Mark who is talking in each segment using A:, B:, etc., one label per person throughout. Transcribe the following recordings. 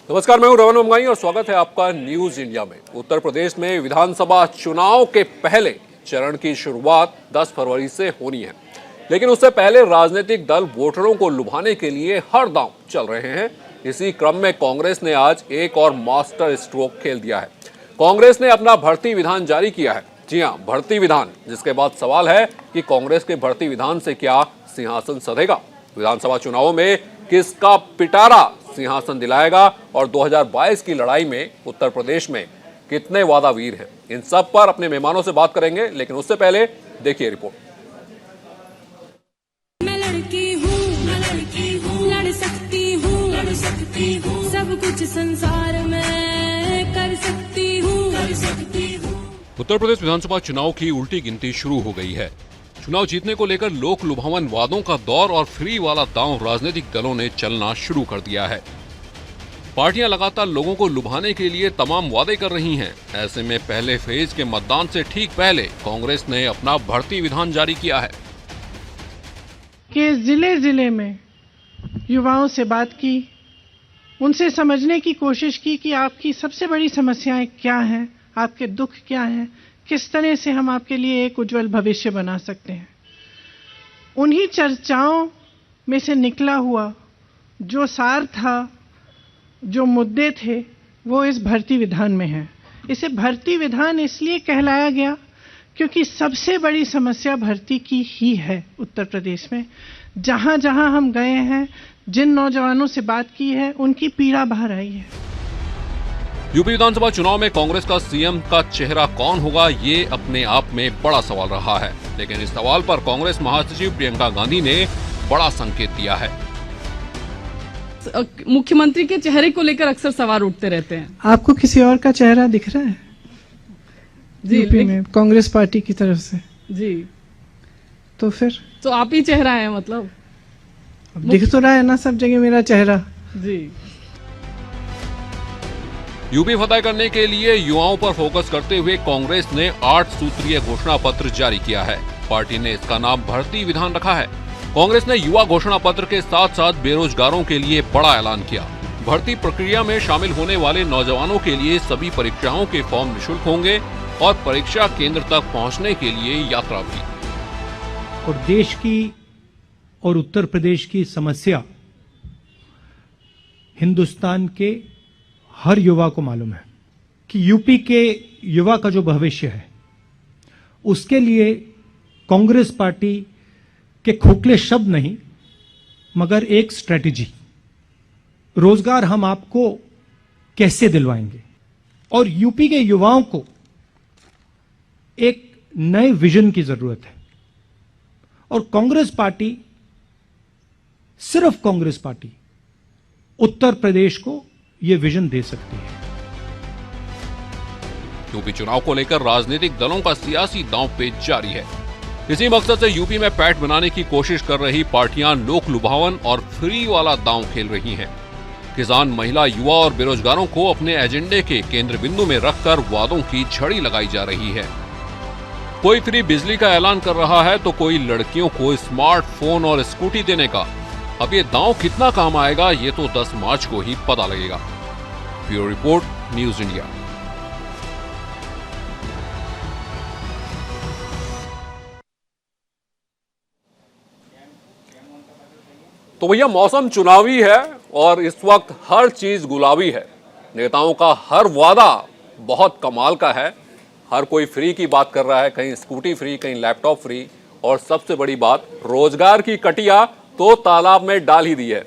A: नमस्कार, मैं हूं रवन मंगाई और स्वागत है आपका न्यूज इंडिया में। उत्तर प्रदेश में विधानसभा चुनाव के पहले चरण की शुरुआत 10 फरवरी से होनी है, लेकिन उससे पहले राजनीतिक दल वोटरों को लुभाने के लिए हर दांव चल रहे हैं। इसी क्रम में कांग्रेस ने आज एक और मास्टर स्ट्रोक खेल दिया है। कांग्रेस ने अपना भर्ती विधान जारी किया है। जी हां, भर्ती विधान, जिसके बाद सवाल है कि कांग्रेस के भर्ती विधान से क्या सिंहासन सधेगा। विधानसभा चुनावों में किसका पिटारा सिंहासन दिलाएगा और 2022 की लड़ाई में उत्तर प्रदेश में कितने वादावीर हैं, इन सब पर अपने मेहमानों से बात करेंगे। लेकिन उससे पहले देखिए रिपोर्ट।
B: मैं लड़की हूँ, लड़ सकती हूँ, सब कुछ संसार में कर सकती हूँ।
A: उत्तर प्रदेश विधानसभा चुनाव की उल्टी गिनती शुरू हो गई है। चुनाव जीतने को लेकर लोक लुभावन वादों का दौर और फ्री वाला दांव राजनीतिक दलों ने चलना शुरू कर दिया है। पार्टियां लगातार लोगों को लुभाने के लिए तमाम वादे कर रही हैं। ऐसे में पहले फेज के मतदान से ठीक पहले कांग्रेस ने अपना भर्ती विधान जारी किया है
C: कि जिले जिले में युवाओं से बात की, उनसे समझने की कोशिश की कि आपकी सबसे बड़ी समस्याएं क्या हैं, आपके दुख क्या हैं, किस तरह से हम आपके लिए एक उज्जवल भविष्य बना सकते हैं। उन्हीं चर्चाओं में से निकला हुआ जो सार था, जो मुद्दे थे, वो इस भर्ती विधान में है। इसे भर्ती विधान इसलिए कहलाया गया क्योंकि सबसे बड़ी समस्या भर्ती की ही है उत्तर प्रदेश में। जहां जहां हम गए हैं, जिन नौजवानों से बात की है, उनकी पीड़ा बाहर आई है।
A: यूपी विधानसभा चुनाव में कांग्रेस का सीएम का चेहरा कौन होगा, ये अपने आप में बड़ा सवाल रहा है। लेकिन इस सवाल पर कांग्रेस महासचिव प्रियंका गांधी ने बड़ा संकेत दिया है।
D: मुख्यमंत्री के चेहरे को लेकर अक्सर सवाल उठते रहते हैं।
C: आपको किसी और का चेहरा दिख रहा है
D: जी
C: यूपी में कांग्रेस पार्टी की तरफ से?
D: जी,
C: तो फिर
D: तो आप ही चेहरा है, मतलब
C: अब दिख तो रहा है ना सब जगह मेरा चेहरा।
D: जी।
A: यूपी फतह करने के लिए युवाओं पर फोकस करते हुए कांग्रेस ने 8 सूत्रीय घोषणा पत्र जारी किया है। पार्टी ने इसका नाम भर्ती विधान रखा है। कांग्रेस ने युवा घोषणा पत्र के साथ साथ बेरोजगारों के लिए बड़ा ऐलान किया। भर्ती प्रक्रिया में शामिल होने वाले नौजवानों के लिए सभी परीक्षाओं के फॉर्म निःशुल्क होंगे और परीक्षा केंद्र तक पहुंचने के लिए यात्रा भी।
E: और देश की और उत्तर प्रदेश की समस्या हिंदुस्तान के हर युवा को मालूम है कि यूपी के युवा का जो भविष्य है, उसके लिए कांग्रेस पार्टी के खोखले शब्द नहीं मगर एक स्ट्रेटजी, रोजगार हम आपको कैसे दिलवाएंगे, और यूपी के युवाओं को एक नए विजन की जरूरत है। और कांग्रेस पार्टी, सिर्फ कांग्रेस पार्टी उत्तर प्रदेश को यह विजन दे सकती है।
A: यूपी चुनाव को लेकर राजनीतिक दलों का सियासी दांवपेच जारी है। इसी मकसद से यूपी में पैठ बनाने की कोशिश कर रही पार्टियां लोक लुभावन और फ्री वाला दांव खेल रही हैं। किसान, महिला, युवा और बेरोजगारों को अपने एजेंडे के केंद्र बिंदु में रखकर वादों की झड़ी लगाई जा रही है। कोई फ्री बिजली का ऐलान कर रहा है तो कोई लड़कियों को स्मार्टफोन और स्कूटी देने का। अब ये दांव कितना काम आएगा, ये तो 10 मार्च को ही पता लगेगा। Bureau report, news India. तो भैया, मौसम चुनावी है और इस वक्त हर चीज गुलाबी है। नेताओं का हर वादा बहुत कमाल का है। हर कोई फ्री की बात कर रहा है, कहीं स्कूटी फ्री, कहीं लैपटॉप फ्री, और सबसे बड़ी बात, रोजगार की कटिया तो तालाब में डाल ही दी है।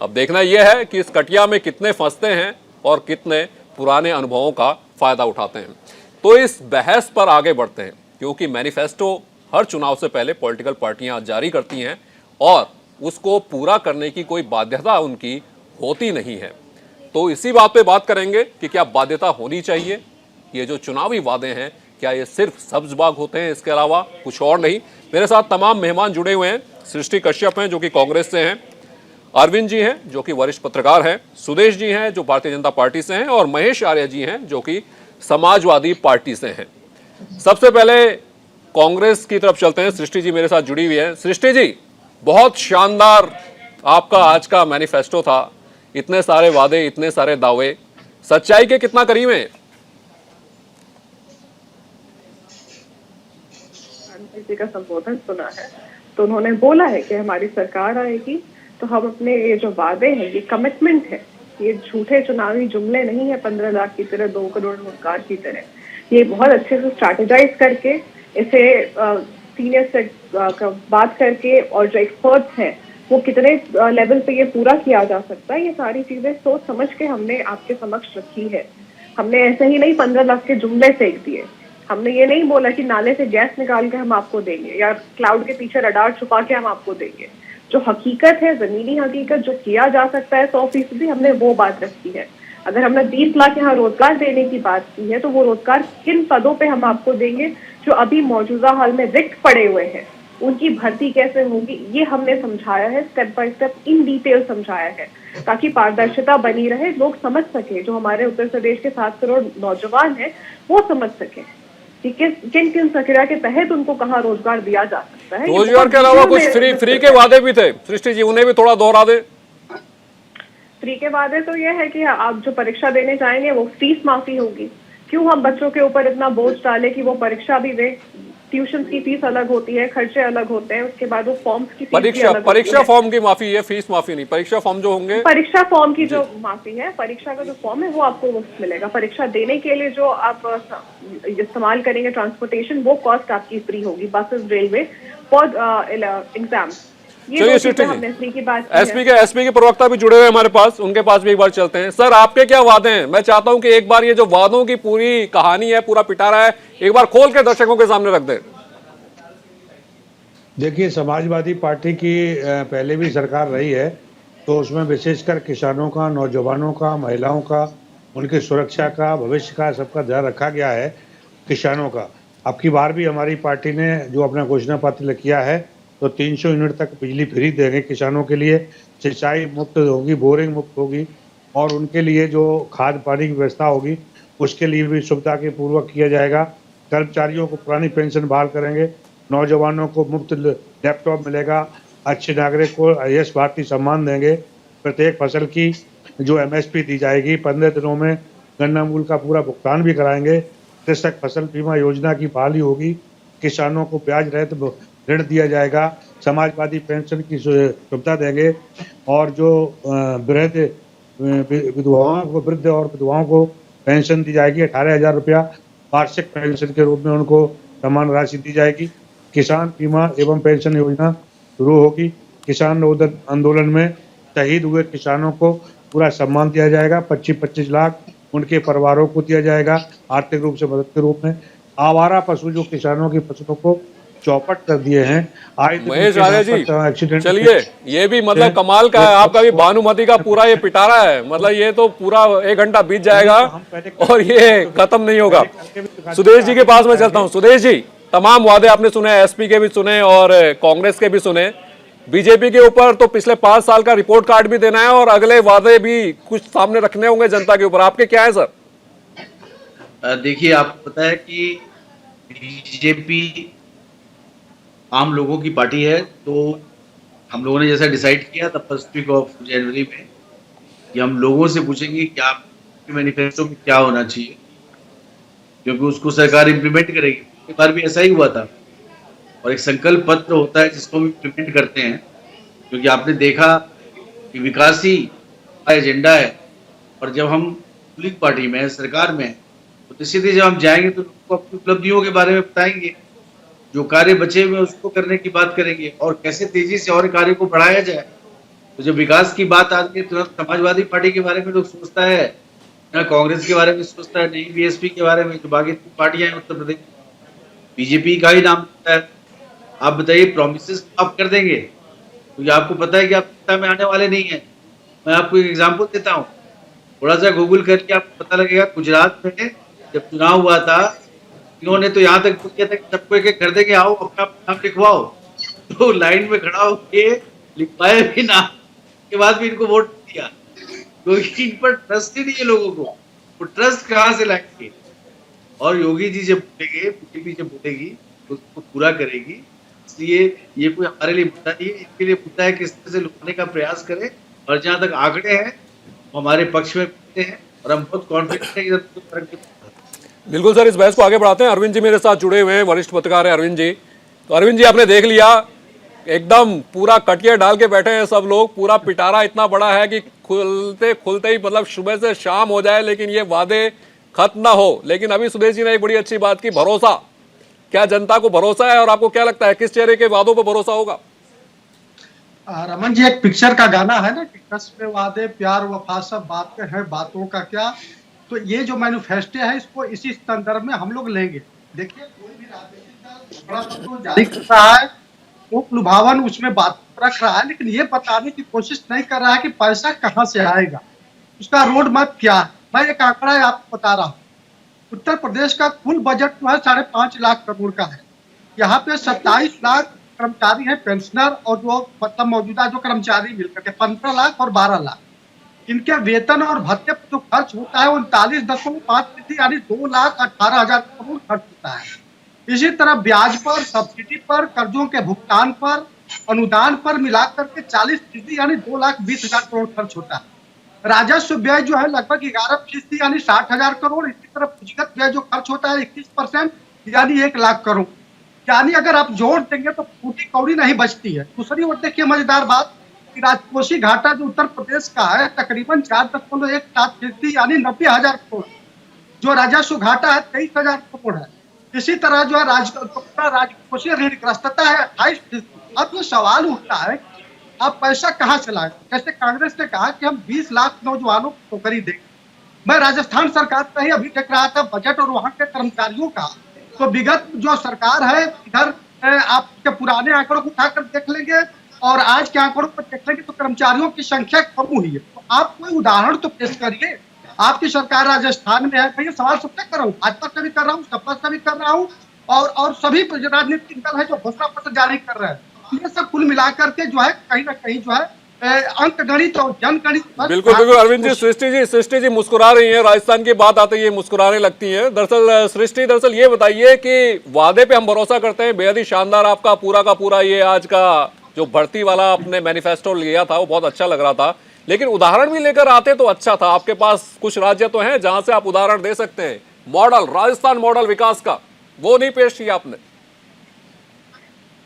A: अब देखना यह है कि इस कटिया में कितने फंसते हैं और कितने पुराने अनुभवों का फायदा उठाते हैं। तो इस बहस पर आगे बढ़ते हैं, क्योंकि मैनिफेस्टो हर चुनाव से पहले पॉलिटिकल पार्टियां जारी करती हैं और उसको पूरा करने की कोई बाध्यता उनकी होती नहीं है। तो इसी बात पे बात करेंगे कि क्या बाध्यता होनी चाहिए। ये जो चुनावी वादे हैं, क्या ये सिर्फ सब्ज बाग होते हैं, इसके अलावा कुछ और नहीं। मेरे साथ तमाम मेहमान जुड़े हुए हैं। सृष्टि कश्यप हैं जो कि कांग्रेस से हैं, अरविंद जी हैं जो कि वरिष्ठ पत्रकार हैं, सुदेश जी हैं जो भारतीय जनता पार्टी से हैं, और महेश आर्य जी हैं जो कि समाजवादी पार्टी से हैं। सबसे पहले कांग्रेस की तरफ चलते हैं। सृष्टि जी मेरे साथ जुड़ी हुई है। सृष्टि जी, बहुत शानदार आपका आज का मैनिफेस्टो था। इतने सारे वादे, इतने सारे दावे, सच्चाई के कितना करीब हैं?
F: प्रधानमंत्री जी का संबोधन सुना है तो उन्होंने बोला है कि हमारी सरकार आएगी तो हम अपने ये जो वादे हैं, ये कमिटमेंट है, ये झूठे चुनावी जुमले नहीं है 15 लाख की तरह, 2 करोड़ रोजगार की तरह, ये बहुत अच्छे से स्ट्रैटेजाइज करके इसे सीनियर से बात करके और जो एक्सपर्ट्स हैं वो कितने लेवल पे ये पूरा किया जा सकता है, ये सारी चीजें सोच समझ के हमने आपके समक्ष रखी है। हमने ऐसे ही नहीं 15 लाख के जुमले फेंक दिए। हमने ये नहीं बोला कि नाले से गैस निकाल के हम आपको देंगे या क्लाउड के पीछे रडार छुपा के हम आपको देंगे। जो हकीकत है, जमीनी हकीकत, जो किया जा सकता है 100%, हमने वो बात रखी है। अगर हमने 20 लाख यहाँ रोजगार देने की बात की है तो वो रोजगार किन पदों पे हम आपको देंगे जो अभी मौजूदा हाल में रिक्त पड़े हुए हैं, उनकी भर्ती कैसे होगी, ये हमने समझाया है, step by step in detail समझाया है, ताकि पारदर्शिता बनी रहे, लोग समझ सके, जो हमारे उत्तर प्रदेश के 7 करोड़ नौजवान हैं वो समझ सके कि किन किन प्रक्रिया के तहत उनको कहाँ रोजगार दिया जा सकता है।
A: रोजगार के अलावा कुछ फ्री के वादे भी थे सृष्टि जी, उन्हें भी थोड़ा दोहरा दे।
F: फ्री के वादे तो ये है कि आप जो परीक्षा देने जाएंगे वो फीस माफी होगी। क्यों हम बच्चों के ऊपर इतना बोझ डाले कि वो परीक्षा भी दे? ट्यूशन की फीस अलग होती है, खर्चे अलग होते हैं, उसके बाद वो फॉर्म्स की फीस भी अलग
A: परीक्षा
F: होती है।
A: फॉर्म की माफी है, फीस माफी नहीं। परीक्षा फॉर्म जो होंगे,
F: परीक्षा फॉर्म की जो माफी है, परीक्षा का जो फॉर्म है वो आपको मुफ्त मिलेगा। परीक्षा देने के लिए जो आप इस्तेमाल करेंगे ट्रांसपोर्टेशन, वो कॉस्ट आपकी फ्री होगी, बसेस, रेलवे फॉर एग्जाम।
A: चलिए सृष्टि जी,
F: फ्री की बात
A: एसपी के प्रवक्ता भी जुड़े हुए हमारे पास, उनके पास भी एक बार चलते हैं। सर, आपके क्या वादे हैं? मैं चाहता हूं कि एक बार ये जो वादों की पूरी कहानी है, पूरा पिटारा है, एक बार खोल के दर्शकों के सामने रख दे।
G: देखिए, समाजवादी पार्टी की पहले भी सरकार रही है, तो उसमें विशेषकर किसानों का, नौजवानों का, महिलाओं का, उनकी सुरक्षा का, भविष्य का, सबका ध्यान रखा गया है। किसानों का अब की बार भी हमारी पार्टी ने जो अपना घोषणा पत्र किया है, तो 300 यूनिट तक बिजली फ्री देंगे किसानों के लिए, सिंचाई मुफ्त होगी, बोरिंग मुफ्त होगी, और उनके लिए जो खाद पानी की व्यवस्था होगी उसके लिए भी सुविधा के पूर्वक किया जाएगा। कर्मचारियों को पुरानी पेंशन बहाल करेंगे, नौजवानों को मुफ्त लैपटॉप मिलेगा, अच्छे नागरिक को यश भारती सम्मान देंगे, प्रत्येक फसल की जो MSP दी जाएगी, 15 दिनों में गन्ना मूल्य का पूरा भुगतान भी कराएंगे, कृषक फसल बीमा योजना की बहाली होगी, किसानों को ब्याज रहित ऋण दिया जाएगा, समाजवादी पेंशन की सुविधा देंगे, और जो वृद्ध और विधवाओं को पेंशन दी जाएगी 18,000 रुपया वार्षिक पेंशन के रूप में उनको समान राशि दी जाएगी। किसान बीमा एवं पेंशन योजना शुरू होगी। किसान आंदोलन में शहीद हुए किसानों को पूरा सम्मान दिया जाएगा, 25-25 लाख उनके परिवारों को दिया जाएगा आर्थिक रूप से मदद के रूप में। आवारा पशु जो किसानों की फसलों को चौपट कर दिए हैं,
A: महेश राजा जी, चलिए, ये भी मतलब कमाल का है आपका भी, भानुमति का पूरा ये पिटारा है, मतलब ये तो पूरा 1 घंटा बीत जाएगा और ये खत्म नहीं होगा। सुदेश जी के पास मैं चलता हूँ। सुदेश जी, तमाम वादे आपने सुने, एसपी के भी सुने और कांग्रेस के भी सुने, बीजेपी के ऊपर तो पिछले 5 साल का रिपोर्ट कार्ड भी देना है और अगले वादे भी कुछ सामने रखने होंगे जनता के ऊपर, आपके क्या है सर?
H: देखिए, आपको पता है कि बीजेपी आम लोगों की पार्टी है, तो हम लोगों ने जैसा डिसाइड किया था 1 वीक ऑफ जनवरी में कि हम लोगों से पूछेंगे कि आपके मैनिफेस्टो में क्या होना चाहिए, क्योंकि उसको सरकार इम्प्लीमेंट करेगी। एक बार भी ऐसा ही हुआ था, और एक संकल्प पत्र होता है जिसको हम इम्प्लीमेंट करते हैं, क्योंकि आपने देखा कि विकास ही एजेंडा है, और जब हम रूलिंग पार्टी में, सरकार में, तो सीधे जब हम जाएंगे तो लोगों को अपनी उपलब्धियों के बारे में बताएंगे, जो कार्य बचे हुए उसको करने की बात करेंगे, और कैसे तेजी से और कार्य को बढ़ाया जाए। तो जब विकास की बात आती है, तुरंत समाजवादी पार्टी के बारे में लोग सोचता है, ना कांग्रेस के बारे में सोचता है, नहीं BSP के बारे में, जो बाकी पार्टियां हैं उत्तर प्रदेश, बीजेपी का ही नाम होता है। आप बताइए, प्रोमिसेस आप कर देंगे क्योंकि आपको पता है कि आप सत्ता में आने वाले नहीं है। मैं आपको एक एग्जाम्पल देता हूँ, थोड़ा सा गूगल करके आपको पता लगेगा। गुजरात में जब चुनाव हुआ था, इन्होंने तो यहाँ तक किया था कि सबको एक कर देंगे, आओ अपना नाम लिखवाओ, तो लाइन में खड़ा होके लिखवाए भी ना, के बाद भी इनको वोट दिया, क्योंकि इन पर ट्रस्ट ही नहीं है लोगों को। वो ट्रस्ट कहाँ से लाएंगे? और योगी जी जब बोलेंगे, बीजेपी जब बोलेगी तो उसको पूरा करेगी। इसलिए ये कोई हमारे लिए मुद्दा नहीं है, इनके लिए मुद्दा है किस तरह से लुटाने का प्रयास करें। और जहाँ तक आंकड़े हैं, वो हमारे पक्ष में बैठे हैं और हम बहुत कॉन्फिडेंट है कि इधर कोई फर्क नहीं पड़ता।
A: बिल्कुल सर, इस बहस को आगे बढ़ाते हैं। अरविंद जी मेरे साथ जुड़े हुए हैं, वरिष्ठ पत्रकार है अरविंद जी। तो अरविंद जी, आपने देख लिया, एकदम पूरा कटिया डाल के बैठे हैं सब लोग। पूरा पिटारा इतना बड़ा है कि खुलते खुलते ही मतलब सुबह से शाम हो जाए लेकिन ये वादे खत्म ना हो। लेकिन अभी सुदेश जी ने एक बड़ी अच्छी बात की, भरोसा। क्या जनता को भरोसा है और आपको क्या लगता है किस चेहरे के वादों पर भरोसा होगा?
I: रमन जी, एक पिक्चर का गाना है ना कि कसम वादे प्यार वफा सब बातें हैं, बातों का क्या। तो ये जो मैनिफेस्टो है इसको इसी संदर्भ में हम लोग लेंगे। देखिए, कोई भी राजनीतिक दल तो जारी कर रहा है, वो लुभावन उसमें बात रख रहा है, लेकिन ये बताने की कोशिश नहीं कर रहा है कि पैसा कहाँ से आएगा, उसका रोड मैप क्या है। मैं एक आंकड़ा आपको बता रहा हूँ। उत्तर प्रदेश का कुल बजट जो है 5.5 लाख करोड़ का है। यहाँ पे 27 लाख कर्मचारी हैं पेंशनर, और जो मतलब मौजूदा जो कर्मचारी मिलकर के 15 लाख और 12 लाख, इनके वेतन और भत्ते पर जो खर्च होता है 39.5%, यानी 2,18,000 करोड़ खर्च होता है। इसी तरह ब्याज पर, सब्सिडी पर, कर्जों के भुगतान पर, अनुदान पर मिलाकर के 40%, यानी 2,20,000 करोड़ खर्च होता है। राजस्व व्यय जो है लगभग 11%, यानी 60,000 करोड़। इसी तरह पूंजीगत व्यय जो खर्च होता है 21%, यानी 1 लाख करोड़। यानी अगर आप जोड़ देंगे तो फूटी कौड़ी नहीं बचती है। दूसरी ओर देखिए मजेदार बात कि राजकोषीय घाटा जो उत्तर प्रदेश का है तकरीबन 4.17%, यानी 90,000 करोड़। जो राजस्व घाटा है 23,000 करोड़ है। इसी तरह जो है राजकोषीय ऋणग्रस्तता है 28%। अब ये सवाल उठता है आप पैसा कहाँ से लाए। जैसे कांग्रेस ने कहा कि हम 20 लाख नौजवानों को नौकरी देंगे। मैं राजस्थान सरकार का ही अभी देख रहा था बजट और वहां के कर्मचारियों का। तो विगत जो सरकार है, इधर आपके पुराने आंकड़ों को उठाकर देख लेंगे और आज के आंकड़ों पर देख लेंगे तो कर्मचारियों की संख्या कम हुई है। तो आप कोई उदाहरण तो पेश करिए। आपकी सरकार राजस्थान में है, मैं ये सवाल सबसे कर रहा हूँ, भाजपा से भी कर रहा हूँ, सपा से भी कर रहा हूँ, और सभी राजनीतिक दल है जो घोषणा पत्र जारी कर रहे हैं। ये सब कुल मिलाकर के जो है कहीं ना कहीं जो है अंक गणित और जन गणित।
A: बिल्कुल बिल्कुल अरविंद जी। सृष्टि जी मुस्कुरा रही हैं, राजस्थान की बात आते ही मुस्कुराने लगती हैं। दरअसल सृष्टि, दरअसल ये बताइए कि वादे पे हम भरोसा करते हैं, बेहद ही शानदार आपका पूरा का पूरा ये आज का जो भर्ती वाला आपने मैनिफेस्टो लिया था वो बहुत अच्छा लग रहा था। लेकिन उदाहरण भी लेकर आते तो अच्छा था। आपके पास कुछ राज्य तो हैं जहां से आप उदाहरण दे सकते हैं, मॉडल, राजस्थान मॉडल विकास का, वो नहीं पेश किया आपने।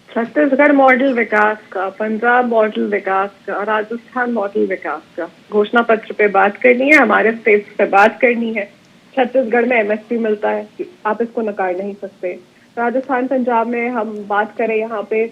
F: छत्तीसगढ़ मॉडल विकास का, पंजाब मॉडल विकास का, राजस्थान मॉडल विकास का घोषणा पत्र पे बात करनी है, हमारे स्टेट्स पे बात करनी है। छत्तीसगढ़ में एमएसपी मिलता है, आप इसको नकार नहीं सकते। राजस्थान पंजाब में हम बात करें, यहाँ पे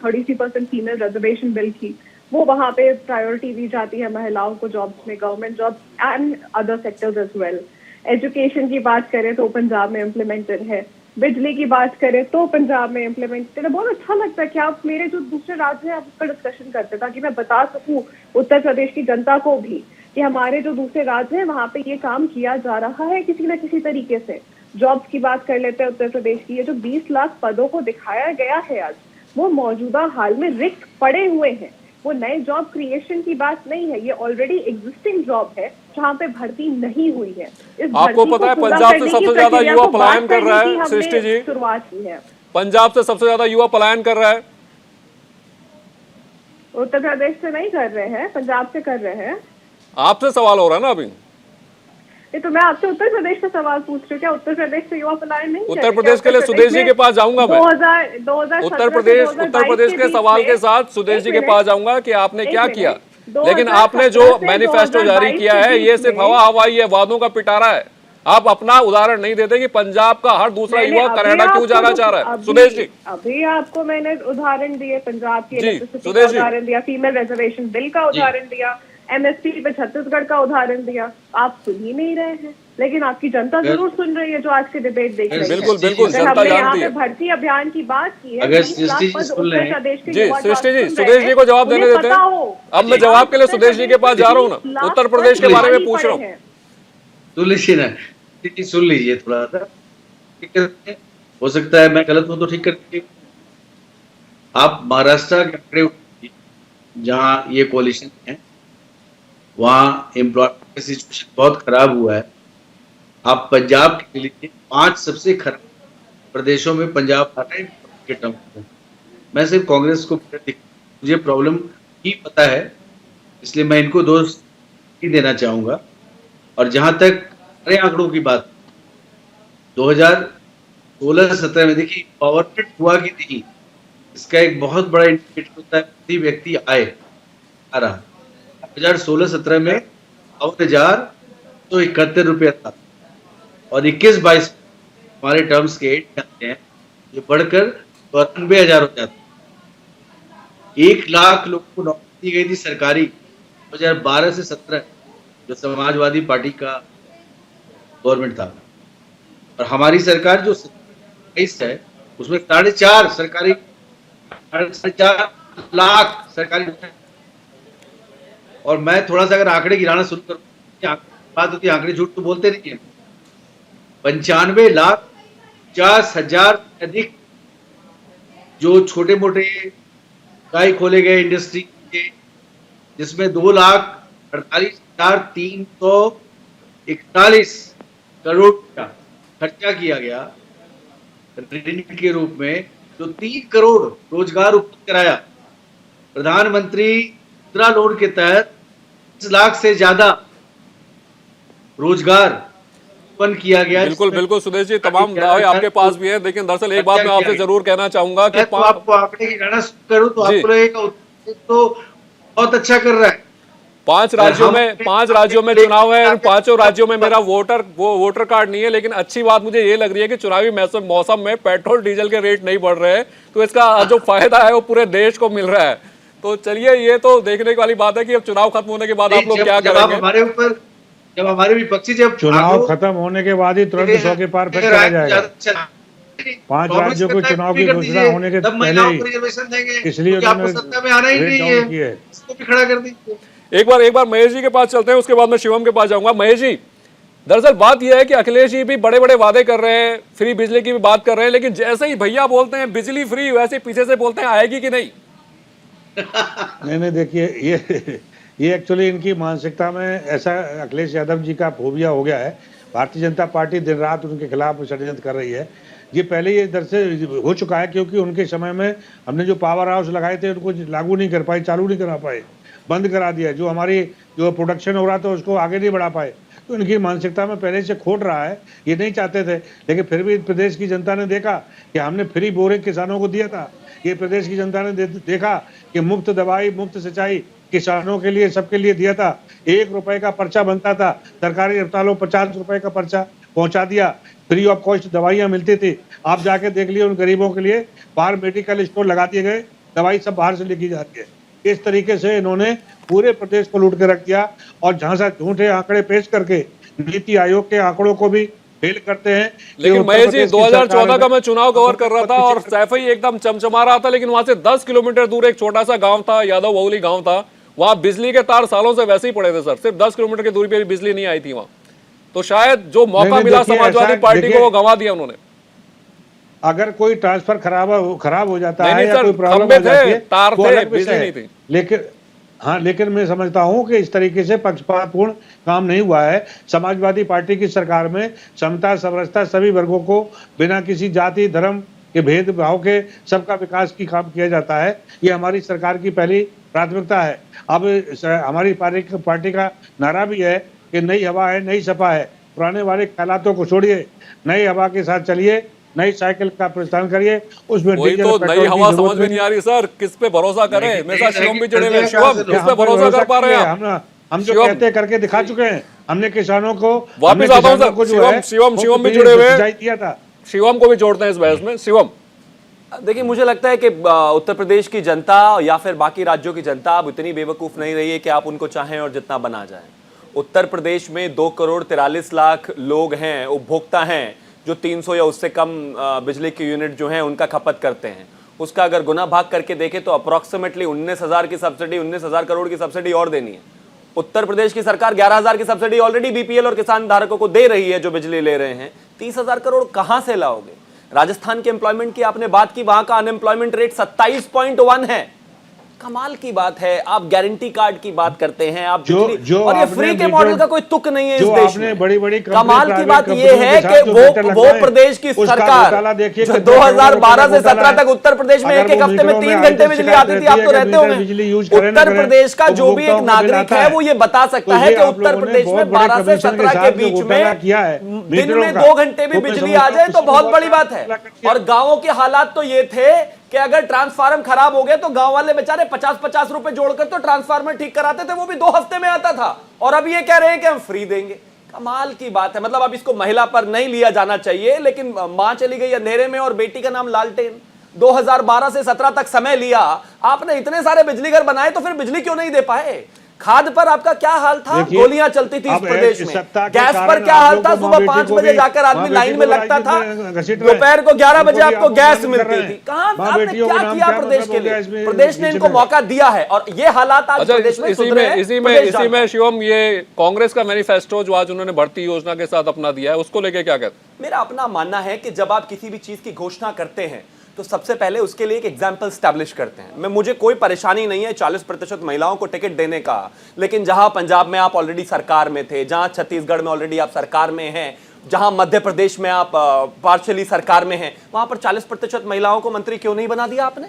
F: 33% फीमेल रिजर्वेशन बिल की, वो वहाँ पे प्रायोरिटी दी जाती है महिलाओं को जॉब्स में, government jobs and other sectors as well. Education की बात करें तो पंजाब में इम्प्लीमेंटेड है। बिजली की बात करें तो पंजाब में इम्प्लीमेंटेड है। बहुत अच्छा लगता है कि आप मेरे जो दूसरे राज्य हैं आप उस पर डिस्कशन करते हैं, ताकि मैं बता सकूं उत्तर प्रदेश की जनता को भी कि हमारे जो दूसरे राज्य हैं वहाँ पे ये काम किया जा रहा है किसी न किसी तरीके से। जॉब्स की बात कर लेते हैं उत्तर प्रदेश की, ये जो 20 लाख पदों को दिखाया गया है आज, वो मौजूदा हाल में रिक्त पड़े हुए हैं। वो नए जॉब क्रिएशन की बात नहीं है, ये ऑलरेडी एग्जिस्टिंग जॉब है जहाँ पे भर्ती नहीं हुई है। इस
A: आपको पता है पंजाब से सबसे ज्यादा युवा पलायन कर रहा है सृष्टि जी,
F: शुरुआत की है।
A: पंजाब से सबसे ज्यादा युवा पलायन कर रहा है।
F: उत्तर प्रदेश से नहीं कर रहे हैं, पंजाब से कर रहे हैं।
A: आपसे सवाल हो रहा है ना अभी।
F: ये तो मैं आपसे उत्तर प्रदेश का सवाल पूछ रही हूँ, क्या उत्तर प्रदेश से युवा पलायन नहीं?
A: उत्तर प्रदेश के लिए सुदेश जी के पास जाऊंगा मैं।
F: 2017
A: उत्तर प्रदेश के सवाल के साथ सुदेश जी के पास जाऊंगा कि आपने क्या किया। लेकिन आपने जो मैनिफेस्टो जारी किया है ये सिर्फ हवा हवाई है, वादों का पिटारा है। आप अपना उदाहरण नहीं देते कि पंजाब का हर दूसरा युवा कनाडा क्यों जाना चाह रहा है। सुदेश जी,
F: अभी आपको मैंने उदाहरण दिए, पंजाब की
A: इलेक्ट्रिसिटी
F: का उदाहरण दिया, फीमेल रिजर्वेशन बिल का उदाहरण दिया, एमएसपी पे छत्तीसगढ़ का उदाहरण दिया। आप सुन ही नहीं रहे हैं, लेकिन आपकी जनता जरूर सुन रही है जो आज के डिबेट देख रही है।
A: बिल्कुल बिल्कुल, जनता जानती है।
F: भर्ती अभियान की बात की है,
H: अगर सृष्टि जी सुन रहे हैं
A: जी, सृष्टि जी सुदेश जी को जवाब देने देते हैं। अब मैं जवाब के लिए सुदेश जी के पास जा रहा हूँ ना, उत्तर प्रदेश के बारे में पूछ रहा हूँ।
H: तो लीजिए ना, सुन लीजिए थोड़ा सा, हो सकता है मैं गलत हूं तो ठीक कर दीजिए। आप महाराष्ट्र के आंकड़े जहाँ ये कोalition है वहाँ एम्प्लॉयमेंट का सिचुएशन बहुत खराब हुआ है। आप पंजाब के लिए 5 सबसे खराब प्रदेशों में पंजाब आता है के टर्म में। मैं सिर्फ कांग्रेस को मुझे प्रॉब्लम ही पता है, इसलिए मैं इनको दोष ही देना चाहूंगा। और जहां तक नए आंकड़ों की बात, 2016-17 में देखिए पावरमेंट हुआ कि नहीं, इसका एक बहुत बड़ा इंडिकेटर होता है प्रति व्यक्ति आय आ रहा। 2016-17 में 52,171 रुपया था और 21-22 हमारे टर्म्स के जाते हैं, ये बढ़कर 92,000 हो जाता है। 1 लाख लोगों को नौकरी दी गई थी सरकारी 2012 से 17, जो समाजवादी पार्टी का गवर्नमेंट था। और हमारी सरकार जो 23 है उसमें 4.5 सरकारी 4.5 लाख सरकारी। और मैं थोड़ा सा अगर आंकड़े गिराना शुरू करूं, बात होती है आंकड़े झूठ तो बोलते नहीं है। 95,50,000 से अधिक जो छोटे मोटे इकाई खोले गए इंडस्ट्री के, जिसमें 2,48,341 करोड़ का खर्चा किया गया ऋण के रूप में, जो 3 करोड़ रोजगार उपलब्ध कराया। प्रधानमंत्री मुद्रा लोन के तहत 20 लाख से ज्यादा रोजगार उत्पन्न किया गया।
A: बिल्कुल बिल्कुल सुदेश जी, तमाम दावे आपके पास भी है, लेकिन दरअसल एक बात मैं आपसे जरूर कहना चाहूंगा कि
H: तो आपको आंकड़े की गणना करूं तो आपको लगेगा तो बहुत अच्छा कर रहा है।
A: 5 राज्यों में चुनाव है, 5 राज्यों में मेरा वोटर कार्ड नहीं है। लेकिन अच्छी बात मुझे ये लग रही है कि चुनावी मौसम में पेट्रोल डीजल के रेट नहीं बढ़ रहे हैं, तो इसका जो फायदा है वो पूरे देश को मिल रहा है। तो चलिए, ये तो देखने वाली बात है कि अब चुनाव खत्म होने के बाद आप लोग क्या करेंगे।
H: हमारे ऊपर जब हमारे विपक्षी
G: चुनाव खत्म होने के बाद ही तुरंत 100 के पार फिर चला जाएगा। 5 राज्यों को चुनाव की घोषणा होने के पहले ही, इसलिए
H: आपको सत्ता में आना ही नहीं है, इसको भी खड़ा कर दीजिए।
A: एक बार महेश जी के पास चलते हैं, उसके बाद मैं शिवम के पास जाऊंगा। महेश जी, दरअसल बात यह है कि अखिलेश जी भी बड़े बड़े वादे कर रहे हैं, फ्री बिजली की भी बात कर रहे हैं, लेकिन जैसे ही भैया बोलते हैं बिजली फ्री, वैसे पीछे से बोलते हैं आएगी कि नहीं।
G: नहीं देखिए, ये एक्चुअली इनकी मानसिकता में ऐसा अखिलेश यादव जी का फोबिया हो गया है। भारतीय जनता पार्टी दिन रात उनके खिलाफ षड्यंत्र कर रही है। ये पहले ये दर से हो चुका है, क्योंकि उनके समय में हमने जो पावर हाउस लगाए थे उनको लागू नहीं कर पाए, चालू नहीं करा पाए, बंद करा दिया। जो हमारी जो प्रोडक्शन हो रहा था उसको आगे नहीं बढ़ा पाए। तो इनकी मानसिकता में पहले से खोट रहा है, ये नहीं चाहते थे। लेकिन फिर भी प्रदेश की जनता ने देखा कि हमने फ्री बोरिंग किसानों को दिया था। ये प्रदेश की जनता ने देखा कि मुफ्त दवाई, मुफ्त सिंचाई किसानों के लिए, सबके लिए दिया था। 1 रुपए का पर्चा बनता था, सरकारी अस्पतालों 50 रुपए का पर्चा पहुंचा दिया। फ्री ऑफ कॉस्ट दवाइयां मिलती थी। आप जाके देख लिए, उन गरीबों के लिए बाहर मेडिकल स्टोर लगा दिए गए, दवाई सब बाहर से लेके जाती है। इस तरीके से इन्होंने पूरे प्रदेश को लूट के रख दिया। और जहां से झूठे आंकड़े पेश करके नीति आयोग के आंकड़ों को भी फेल करते हैं।
A: लेकिन महेश जी, 2014 का मैं चुनाव कवर कर रहा था और सैफई एकदम चमचमा रहा था, लेकिन वहां से 10 किलोमीटर दूर एक छोटा सा गांव था, यादव बहुली गांव था, वहां बिजली के तार सालों से वैसे ही पड़े थे सर। सिर्फ 10 किलोमीटर की दूरी पे भी बिजली नहीं आई थी वहां। तो शायद जो मौका मिला समाजवादी पार्टी को, वो गंवा दिया उन्होंने।
G: अगर कोई ट्रांसफर खराब हो जाता है या
A: सर,
G: कोई प्रॉब्लम
A: खंबे
G: हो जाती
A: थे,
G: है,
A: तार
G: वो
A: थे,
G: अलग
A: बिजली
G: विषय
A: नहीं
G: है।
A: थी।
G: लेकिन मैं समझता हूं कि इस तरीके से पक्षपातपूर्ण काम नहीं हुआ है। समाजवादी पार्टी की सरकार में समता, समरसता, सभी वर्गों को बिना किसी जाति धर्म के भेदभाव के सबका विकास की काम किया जाता है। ये हमारी सरकार की पहली प्राथमिकता है। अब हमारी पार्टी का नारा भी है कि नई हवा है, नई सपा है। पुराने वाले ख्यालातों को छोड़िए, नई हवा के साथ चलिए, नई साइकिल का प्रस्थान करिए। उसमें
A: वही तो नई हवा समझ में नहीं आ रही सर, किस पे भरोसा करें। मेरे साथ शिवम भी जुड़े हुए हैं। शिवम, किस पे भरोसा कर पा रहे हैं
G: हम जो कहते करके दिखा चुके हैं। हमने किसानों को
A: वापिस आता हूं सर। शिवम भी जुड़े हुए हैं,
G: दिया था।
A: शिवम को भी जोड़ते हैं इस बहस में। शिवम,
J: देखिए, मुझे लगता है कि उत्तर प्रदेश की जनता या फिर बाकी राज्यों की जनता अब इतनी बेवकूफ नहीं रही है कि आप उनको चाहें और जितना बना जाए। उत्तर प्रदेश में 2,43,00,000 लोग हैं, उपभोक्ता हैं, जो 300 या उससे कम बिजली की यूनिट जो है उनका खपत करते हैं। उसका अगर गुना भाग करके देखें तो अप्रॉक्सीमेटली 19,000 की सब्सिडी, 19,000 करोड़ की सब्सिडी और देनी है। उत्तर प्रदेश की सरकार 11,000 की सब्सिडी ऑलरेडी बीपीएल और किसान धारकों को दे रही है जो बिजली ले रहे हैं। 30,000 करोड़ कहां से लाओगे? राजस्थान के एम्प्लॉयमेंट की आपने बात की, वहां का अनएम्प्लॉयमेंट रेट 27.1 है। कमाल की बात है। आप गारंटी कार्ड की बात करते हैं, आप
G: जो
J: और ये फ्री के मॉडल का कोई तुक नहीं है इस देश में।
G: बड़ी
J: कमाल की बात ये है कि वो प्रदेश की सरकार जो 2012 से 17 तक उत्तर प्रदेश में एक हफ्ते में 3 घंटे बिजली आती थी, आप तो रहते होंगे। उत्तर प्रदेश का जो भी एक नागरिक है वो ये बता सकता है कि उत्तर प्रदेश में 12 से 17 के बीच में दिन में 2 घंटे भी बिजली आ जाए तो बहुत बड़ी बात है। और गांवों के हालात तो ये थे कि अगर ट्रांसफार्मर खराब हो गए तो गांव वाले बेचारे 50-50 रुपए जोड़कर तो ट्रांसफार्मर ठीक कराते थे, वो भी 2 हफ्ते में आता था। और अब ये कह रहे हैं कि हम फ्री देंगे। कमाल की बात है। मतलब अब इसको महिला पर नहीं लिया जाना चाहिए, लेकिन मां चली गई अंधेरे में और बेटी का नाम लालटेन। 2012 से 17 तक समय लिया, आपने इतने सारे बिजली घर बनाए तो फिर बिजली क्यों नहीं दे पाए? खाद पर आपका क्या हाल था? गोलियां चलती थी इस प्रदेश में। गैस पर क्या हाल था? सुबह 5 बजे जाकर आदमी लाइन में लगता था, दोपहर को 11 बजे आपको गैस मिलती थी। कहां आपने क्या किया प्रदेश के लिए? प्रदेश ने इनको मौका दिया है और ये हालात आज प्रदेश में सुधरे हैं।
A: इसी में शिवम, ये कांग्रेस का मैनिफेस्टो जो आज उन्होंने बढ़ती योजना के साथ अपना दिया है, उसको लेके क्या कहते हैं?
J: मेरा अपना मानना है कि जब आप किसी भी चीज की घोषणा करते हैं तो सबसे पहले उसके लिए एक एग्जाम्पल स्टैब्लिश करते हैं। मुझे कोई परेशानी नहीं है 40% महिलाओं को टिकट देने का, लेकिन जहां पंजाब में आप ऑलरेडी सरकार में थे, जहां छत्तीसगढ़ में ऑलरेडी आप सरकार में हैं, जहां मध्य प्रदेश में आप पार्शियली सरकार में हैं, वहां पर 40% महिलाओं को मंत्री क्यों नहीं बना दिया आपने?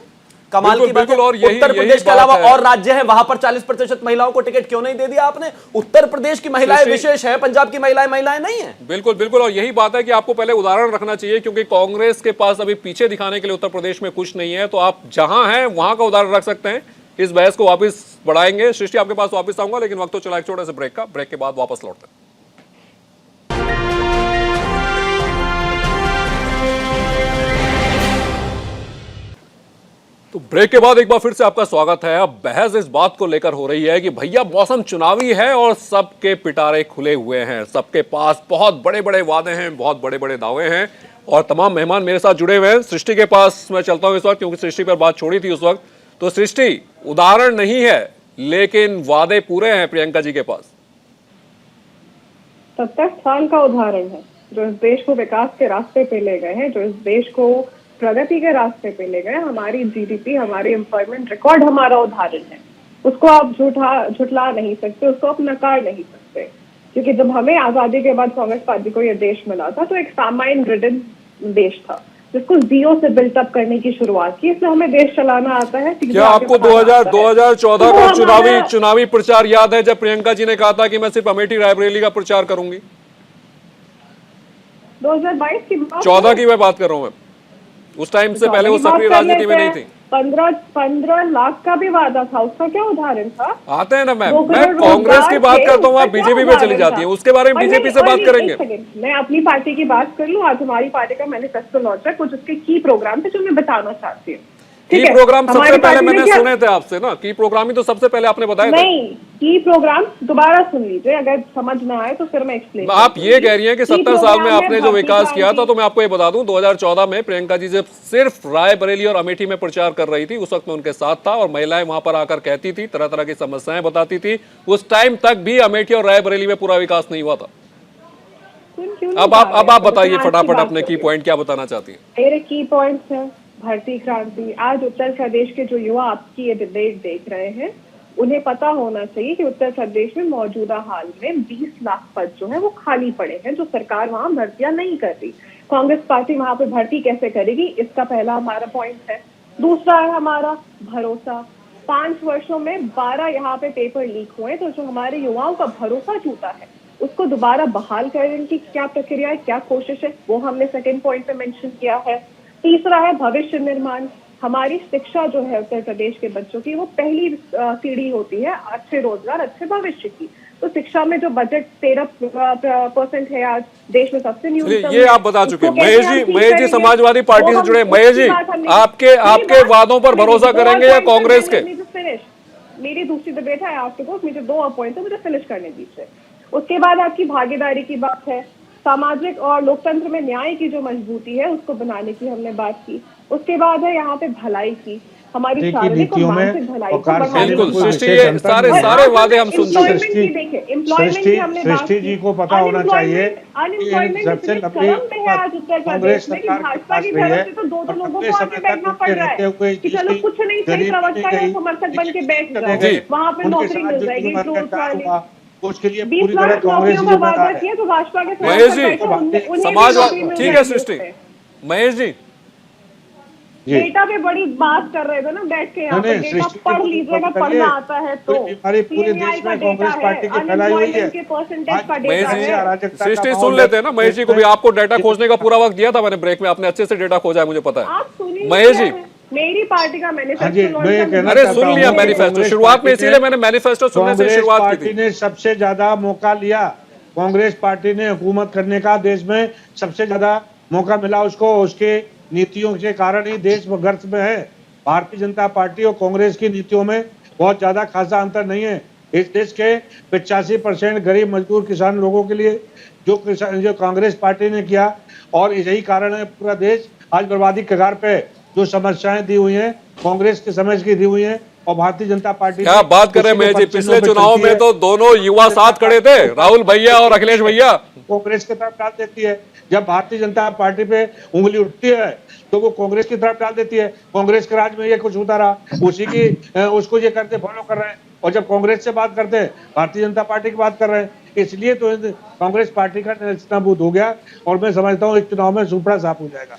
J: कमाल की बात है।
A: और
J: उत्तर प्रदेश के अलावा और राज्य हैं, वहां पर 40% महिलाओं को टिकट क्यों नहीं दे दिया आपने? उत्तर प्रदेश की महिलाएं विशेष है, पंजाब की महिलाएं नहीं है।
A: बिल्कुल। और यही बात है कि आपको पहले उदाहरण रखना चाहिए, क्योंकि कांग्रेस के पास अभी पीछे दिखाने के लिए उत्तर प्रदेश में कुछ नहीं है। तो आप जहां हैं वहां का उदाहरण रख सकते हैं। इस बहस को वापस बढ़ाएंगे। सृष्टि, आपके पास वापस आऊंगा, लेकिन वक्त तो चला एक छोटे से ब्रेक का। ब्रेक के बाद वापस लौटते हैं। तो ब्रेक के बाद एक बार फिर से आपका स्वागत है। अब बहस इस बात को लेकर हो रही है कि भैया मौसम चुनावी है और सबके पिटारे खुले हुए हैं, सबके पास बहुत बड़े बड़े वादे हैं, बहुत बड़े बड़े दावे हैं और तमाम मेहमान मेरे साथ जुड़े हुए हैं। सृष्टि के पास मैं चलता हूं इस वक्त, क्योंकि सृष्टि पर बात छोड़ी थी उस वक्त। तो सृष्टि, उदाहरण नहीं है लेकिन वादे पूरे हैं प्रियंका जी के पास।
F: 70 साल का उदाहरण है जो इस देश को विकास के रास्ते पे ले गए हैं, जो इस देश को प्रगति के रास्ते पे ले गए। हमारी जीडीपी, हमारी एम्प्लॉयमेंट रिकॉर्ड हमारा उदाहरण है। उसको आप झुठला नहीं सकते, उसको आप नकार नहीं सकते, क्योंकि जब हमें आजादी के बाद कांग्रेस पार्टी को यह देश मिला था तो एक सामाइन रिडन देश था जिसको जीरो से बिल्टअप करने की शुरुआत की। इसलिए हमें देश चलाना आता है।
A: क्या आपको 2014 का चुनावी प्रचार याद है, जब प्रियंका जी ने कहा था कि मैं सिर्फ अमेठी रायबरेली का प्रचार करूंगी?
F: 2022 की बात,
A: 14 की मैं बात कर रहा हूं। उस टाइम से पहले वो सक्रिय राजनीति में नहीं थी।
F: 15 लाख का भी वादा था, उसका क्या उदाहरण था?
A: आते हैं ना मैम, मैं कांग्रेस की बात करता हूँ, आप बीजेपी पे चली जाती है, उसके बारे में बीजेपी से बात करेंगे।
F: मैं अपनी पार्टी की बात कर लूँ। आज हमारी पार्टी का मैनिफेस्टो लॉन्च है, कुछ उसके की प्रोग्राम थे जो मैं बताना चाहती हूँ।
A: की प्रोग्राम सबसे पहले मैंने सुने थे आपसे ना, की प्रोग्राम ही तो सबसे पहले आपने बताया
F: नहीं, की प्रोग्राम दोबारा सुन लीजिए, अगर समझ ना आए तो फिर मैं एक्सप्लेन।
A: आप ये कह रही हैं कि 70 साल में आपने जो विकास किया था, तो मैं आपको ये बता दूं 2014 में प्रियंका जी जब सिर्फ रायबरेली और अमेठी में प्रचार कर रही थी, उस वक्त मैं उनके साथ था और महिलाएं वहां पर आकर कहती थी, तरह तरह की समस्याएं बताती थी। उस टाइम तक भी अमेठी और रायबरेली में पूरा विकास नहीं हुआ था। अब आप बताइए फटाफट अपने की पॉइंट क्या बताना चाहती है?
F: मेरे की पॉइंट्स है भर्ती क्रांति। आज उत्तर प्रदेश के जो युवा आपकी ये डिबेट देख रहे हैं, उन्हें पता होना चाहिए कि उत्तर प्रदेश में मौजूदा हाल में 20 लाख पद जो है वो खाली पड़े हैं, जो सरकार वहां भर्तियां नहीं कर रही। कांग्रेस पार्टी वहां पे भर्ती कैसे करेगी, इसका पहला हमारा पॉइंट है। दूसरा है हमारा भरोसा। 5 वर्षों में 12 यहाँ पे पेपर लीक हुए, तो जो हमारे युवाओं का भरोसा टूटा है उसको दोबारा बहाल करने की क्या प्रक्रिया है, क्या कोशिश है, वो हमने सेकेंड पॉइंट पे मेंशन किया है। तीसरा है भविष्य निर्माण। हमारी शिक्षा जो है उत्तर प्रदेश के बच्चों की, वो पहली सीढ़ी होती है अच्छे रोजगार, अच्छे भविष्य की। तो शिक्षा में जो बजट 13% है आज देश में सबसे न्यूनतम,
A: ये आप बता चुके हैं। महेश जी समाजवादी पार्टी से जुड़े। महेश जी, आपके वादों पर भरोसा करेंगे या कांग्रेस के?
F: मेरी दूसरी डिबेट है आपके पास, मुझे 2 पॉइंट है, मुझे फिनिश करने दीजिए। उसके बाद आपकी भागीदारी की बात है, सामाजिक और लोकतंत्र में न्याय की जो मजबूती है उसको बनाने की हमने बात की। उसके बाद है यहाँ पे भलाई की। हमारी
G: की
F: शारीरिक और
G: नीतियों में
F: मानसिक भलाई
G: और
F: को
G: कार्यशैली
F: बढ़ाने
A: बिल्कुल
G: में
F: की
G: कोई
A: सृष्टि,
G: विशेष
A: ये
G: अंतर
A: सारे
G: नहीं है।
A: सारे वादे हम सुनते हैं।
F: एम्प्लॉयमेंट की देखें, एम्प्लॉयमेंट की हमने बात
G: सृष्टि
F: की।
G: जी को पता होना चाहिए कि
F: अनएम्प्लॉयमेंट
G: सबसे
F: इतने
G: लंबी
F: चरम पे है आज उत्तर
G: कांग्रेस
F: प्रदेश में कि
G: सरकार के
F: भाजपा
G: पास
F: की
G: रही है
F: तरफ से तो दो
G: और
F: लोगों
G: लंबे
F: को
G: समय
F: आगे
G: तक
F: बैठना
G: उनके
F: पड़ रहा
G: रहते
F: है
G: हुए
F: कि चलो कुछ नहीं सही
G: गरीबी
F: प्रवक्ता या
G: गई,
F: समर्थक बन के बैठ
G: चले
F: जाओ,
G: गए,
F: वहां पे
G: उनके
F: नौकरी
G: साथ
F: मिल
G: जो
F: जाएगी
G: जुल्म
F: रोज
G: अत्याचार
F: वाली।
G: हुआ उसके लिए
F: 20
G: पूरी तरह
F: लाख
G: कांग्रेस
F: नौकरियों का वादा
G: जिम्मेदार है।
F: किया तो भाजपा के
A: महेश जी,
F: समर्थक बैठे, उन्हें भी
A: समाजवाद
F: नौकरी मिल
A: ठीक है
F: जाएगी
A: सृष्टि,
F: उससे।
A: महेश जी
F: डेटा पे बड़ी बात कर रहे थे ना बैठ के यहाँ
G: नहीं,
F: पर,
G: नहीं,
F: डेटा
G: सृष्टि जी
F: पढ़
G: को
F: लीजिएगा,
G: रिपोर्ट करिए।
F: पढ़ना आता है तो
G: पूरी बीमारी पूरे
F: CNI
G: देश
F: का
G: में
F: डेटा
G: कांग्रेस
F: है,
G: पार्टी की फैलाई हुई है।
F: अनएम्प्लॉयमेंट के परसेंटेज का
G: आज
F: डेटा
G: वैसे
F: है।
G: अराजकता का
A: सृष्टि
G: माहौल
A: सुन लेते हैं ना महेश जी को भी, आपको डेटा खोजने का पूरा वक्त दिया था मैंने ब्रेक में, आपने अच्छे से डेटा खोजा है मुझे पता है।
F: आप सुनिए
A: महेश जी,
F: मेरी पार्टी का
G: हाँ जी,
F: मैनिफेस्टो
G: मैं ये कहना
A: अरे
G: चाहता
A: सुन
G: हूं
A: लिया
G: कि
A: मैनिफेस्टो,
G: कांग्रेस
A: शुरुआत में
G: पार्टी
A: इसीलिए मैंने मैनिफेस्टो सुनने से
G: कांग्रेस
A: शुरुआत की
G: पार्टी
A: थी।
G: ने सबसे ज्यादा मौका लिया। कांग्रेस पार्टी ने हुकूमत करने का देश में सबसे ज्यादा मौका मिला उसको, उसके नीतियों के कारण ही देश गर्त में है। भारतीय जनता पार्टी और कांग्रेस की नीतियों में बहुत ज्यादा खासा अंतर नहीं है। इस देश के 85% गरीब मजदूर किसान लोगों के लिए जो कांग्रेस पार्टी ने किया, और यही कारण है पूरा देश आज बर्बादी के कगार पे है। जो समस्याएं दी हुई हैं कांग्रेस के समय की दी हुई हैं, और भारतीय जनता पार्टी
A: क्या बात कर रहे हैं महेश जी, पिछले चुनाव में तो दोनों युवा साथ खड़े थे, राहुल भैया और अखिलेश भैया।
G: कांग्रेस की तरफ डाल देती है। जब भारतीय जनता पार्टी पे उंगली उठती है तो वो कांग्रेस की तरफ डाल देती है। कांग्रेस के राज में ये कुछ होता रहा, उसी की उसको ये करते फॉलो कर रहे हैं, और जब कांग्रेस से बात करते हैं भारतीय जनता पार्टी की बात कर रहे हैं। इसलिए तो कांग्रेस पार्टी का नेस्तनाबूद हो गया, और मैं समझता हूँ इस चुनाव में सुपड़ा साफ हो जाएगा।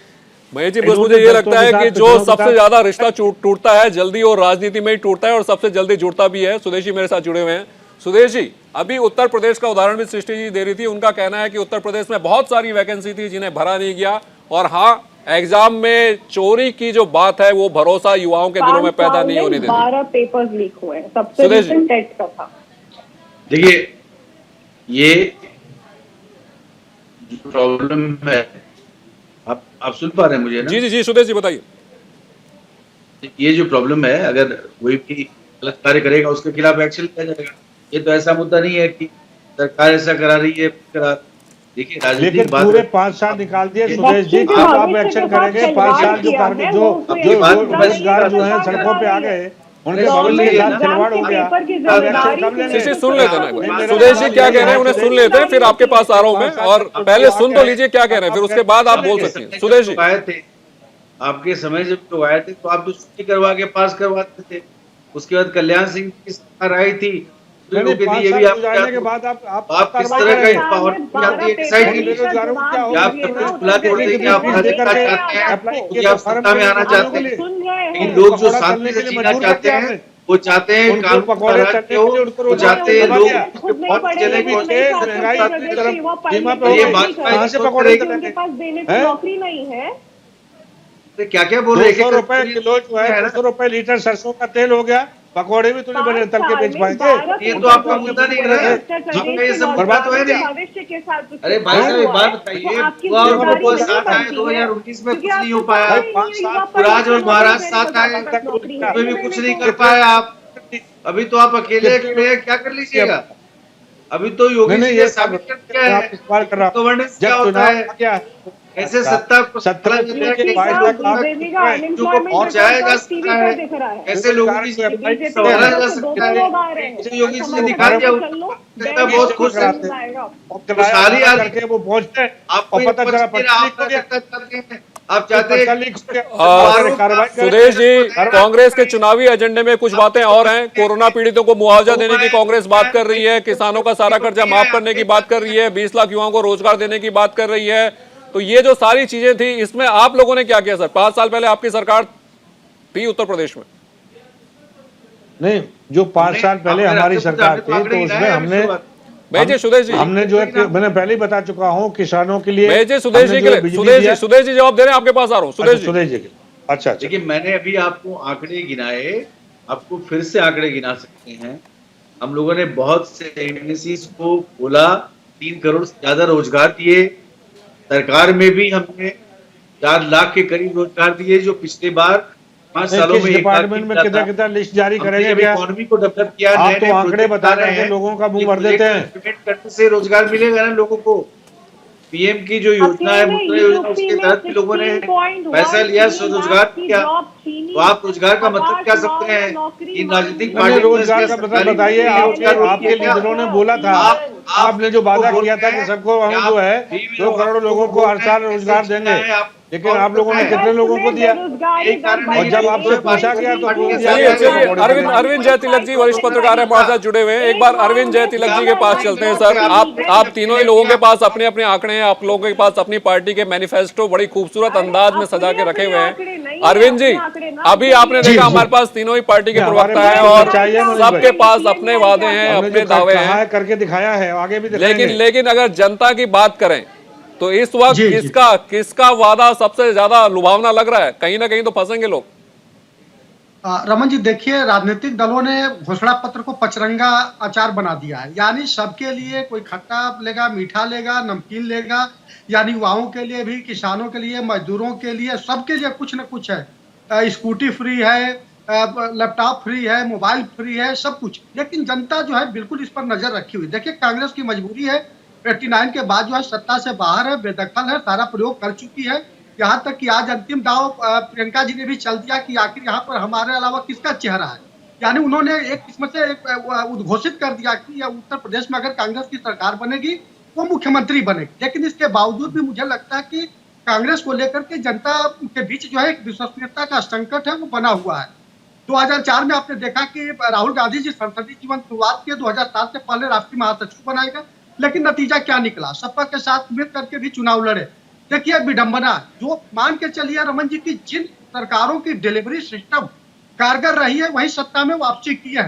A: महेश जी, बस मुझे ये लगता है कि जो सबसे ज्यादा रिश्ता टूटता है जल्दी और राजनीति में ही टूटता है, और सबसे जल्दी जुड़ता भी है। सुदेश जी मेरे साथ जुड़े हुए हैं। सुदेश जी, अभी उत्तर प्रदेश का उदाहरण भी सृष्टि जी दे रही थी, उनका कहना है कि उत्तर प्रदेश में बहुत सारी वैकेंसी थी जिन्हें भरा नहीं गया, और हाँ एग्जाम में चोरी की जो बात है वो भरोसा युवाओं के दिलों में पैदा नहीं होने देती।
F: 12 पेपर्स लीक हुए हैं, सबसे रिसेंट टेट का था।
H: देखिए, ये प्रॉब्लम है, आप सुन पा रहे हैं मुझे ना?
A: जी जी जी, सुदेश जी बताइए।
H: ये जो प्रॉब्लम है, अगर कोई भी गलत कार्य करेगा उसके खिलाफ एक्शन लिया जाएगा। ये तो ऐसा मुद्दा नहीं है कि सरकार ऐसा करा रही है। देखिए, राजनीतिक बात
G: पूरे 5 साल निकाल दिए सुदेश जी, अब आप एक्शन करेंगे। 5 साल जो बेरोजगार जो है सड़कों पे आ गए, उनके भविष्य के साथ खिलवाड़ हो गया।
A: सुन लेते हैं सुदेश जी क्या कह रहे हैं, उन्हें सुन लेते हैं, फिर आपके पास आ रहा हूं मैं, और पहले सुन तो लीजिए क्या कह रहे हैं, फिर उसके बाद आप बोल सकते हैं। सुदेश जी,
H: आए थे आपके समय जब लोग आए थे तो आप तो छुट्टी करवा के पास करवाते थे। उसके बाद कल्याण सिंह की सरकार आई थी, ये भी
G: के बाद
H: आप किस तरह का पावर डिसाइड
G: बेरोजगारों को क्या
H: आप बुला के बोलते कि आप राजनीति चाहते हैं, कि आप सत्ता में आना चाहते हैं। इन लोग जो शांति से जीना चाहते हैं, वो चाहते हैं कानून का राज्य हो, वो चाहते हैं लोग चले
F: नौकरी नहीं है।
H: क्या क्या बोल रहे हैं?
G: 200 रुपए किलो जो है, 200 रुपए लीटर सरसों का तेल हो गया, पकौड़े भी तुझे बने तल के बेच पाएंगे।
H: ये तो आपका मुद्दा नहीं है, ये सब बर्बाद हुए नहीं।
F: भविष्य के साथ
H: अरे भाई साहब, एक बात बताइए, 2019 में कुछ नहीं हो पाया, राज और महाराज साथ आए, उसमें भी कुछ नहीं कर पाए आप। अभी तो आप अकेले क्या कर लीजिएगा? अभी तो योगी जी ने साबित कर दिया है गवर्नेंस क्या होता है, ऐसे सत्ता को पहुंचाएगा, ऐसे लोगों की संभाला जा सकता है। योगी जी ने दिखा दिया, बहुत खुश है, खुशहाली आ रही है।
G: वो पहुंचते
H: आपको पता चला, आप चाहते हैं।
A: सुदेश जी, कांग्रेस के चुनावी एजेंडे में कुछ बातें और हैं। कोरोना पीड़ितों को मुआवजा देने की कांग्रेस बात कर रही है, किसानों का सारा कर्जा माफ करने की बात कर रही है, 20 लाख युवाओं को रोजगार देने की बात कर रही है। तो ये जो सारी चीजें थी, इसमें आप लोगों ने क्या किया सर? 5 साल पहले आपकी सरकार थी उत्तर प्रदेश में।
G: नहीं, जो 5 साल पहले हमारी सरकार थी तो उसमें हमने
A: सुदेश जी,
G: हमने जो मैंने पहले ही बता चुका हूं, किसानों के लिए
A: सुदेश जी जवाब दे रहे हैं, आपके पास आ रहा हूं। सुदेश जी,
G: अच्छा,
H: देखिए, मैंने अभी आपको आंकड़े गिनाए, आपको फिर से आंकड़े गिना सकते हैं। हम लोगों ने बहुत से एमएससीज को खोला, 3 करोड़ से ज्यादा रोजगार दिए। सरकार में भी हमने 4 लाख के करीब रोजगार दिए, जो पिछले बार 5 सालों में
G: डिपार्टमेंट में कितना लिस्ट जारी करेंगे?
H: इकोनॉमी को डेवलप किया,
G: आप तो आंकड़े बता रहे हैं, लोगों का मुंह भर देते हैं।
H: पेमेंट करने से रोजगार मिलेगा ना लोगों को। पीएम की जो योजना है मुद्रा योजना, उसके तहत भी लोगों ने पैसा लिया, स्वरोजगार किया। तो आप रोजगार का मतलब क्या समझते हैं? इन राजनीतिक
G: मैंने रोजगार का मतलब बताइए। आपके लीडरों ने बोला था, आपने जो वादा किया था कि सबको हम जो है 2 करोड़ लोगों को हर साल रोजगार देंगे, लेकिन आप लोगों ने कितने लोगों को दिया? और जब आपसे पूछा गया तो बोल दिया।
A: चलिए अरविंद जय तिलक जी वरिष्ठ पत्रकार है हमारे साथ जुड़े हुए हैं। एक बार अरविंद जय तिलक जी के पास चलते हैं। सर, आप तीनों ही लोगों के पास अपने अपने आंकड़े हैं, आप लोगों के पास अपनी पार्टी के मैनिफेस्टो बड़ी खूबसूरत अंदाज में सजा के रखे हुए हैं। अरविंद जी, अभी आपने देखा हमारे पास तीनों ही पार्टी के प्रवक्ता है और सबके पास अपने वादे हैं, अपने दावे हैं,
G: करके दिखाया है, आगे भी दिखाएंगे।
A: लेकिन अगर जनता की बात करें तो इस वक्त किसका वादा सबसे ज्यादा लुभावना लग रहा है? कहीं ना कहीं तो फंसेंगे लोग।
I: रमन जी, देखिए, राजनीतिक दलों ने घोषणा पत्र को पचरंगा अचार बना दिया है। यानी सबके लिए कोई खट्टा लेगा, मीठा लेगा, नमकीन लेगा। यानी युवाओं के लिए भी, किसानों के लिए, मजदूरों के लिए, सबके लिए कुछ न कुछ है। स्कूटी फ्री है, लैपटॉप फ्री है, मोबाइल फ्री है, सब कुछ। लेकिन जनता जो है बिल्कुल इस पर नजर रखी हुई। देखिए, कांग्रेस की मजबूरी है, 89 के बाद जो है सत्ता से बाहर है, बेदखल है, सारा प्रयोग कर चुकी है। यहाँ तक कि आज अंतिम दाव प्रियंका जी ने भी चल दिया कि आखिर यहाँ पर हमारे अलावा किसका चेहरा है। यानी उन्होंने एक किस्म से उद्घोषित कर दिया कि उत्तर प्रदेश में अगर कांग्रेस की सरकार बनेगी वो मुख्यमंत्री बनेगी। लेकिन इसके बावजूद भी मुझे लगता है कि कांग्रेस को लेकर के जनता के बीच जो है एक विश्वसनीयता का संकट है, वो बना हुआ है। 2004 में आपने देखा कि राहुल गांधी जी संसदीय जीवन शुरुआत किए, 2007 से पहले राष्ट्रीय महासचिव बनाए गए, लेकिन नतीजा क्या निकला? सपा के साथ मिल करके भी चुनाव लड़े। देखिए, विडंबना जो मान के चलिए रमन जी की, जिन सरकारों की डिलीवरी सिस्टम कारगर रही है वही सत्ता में वापसी की है।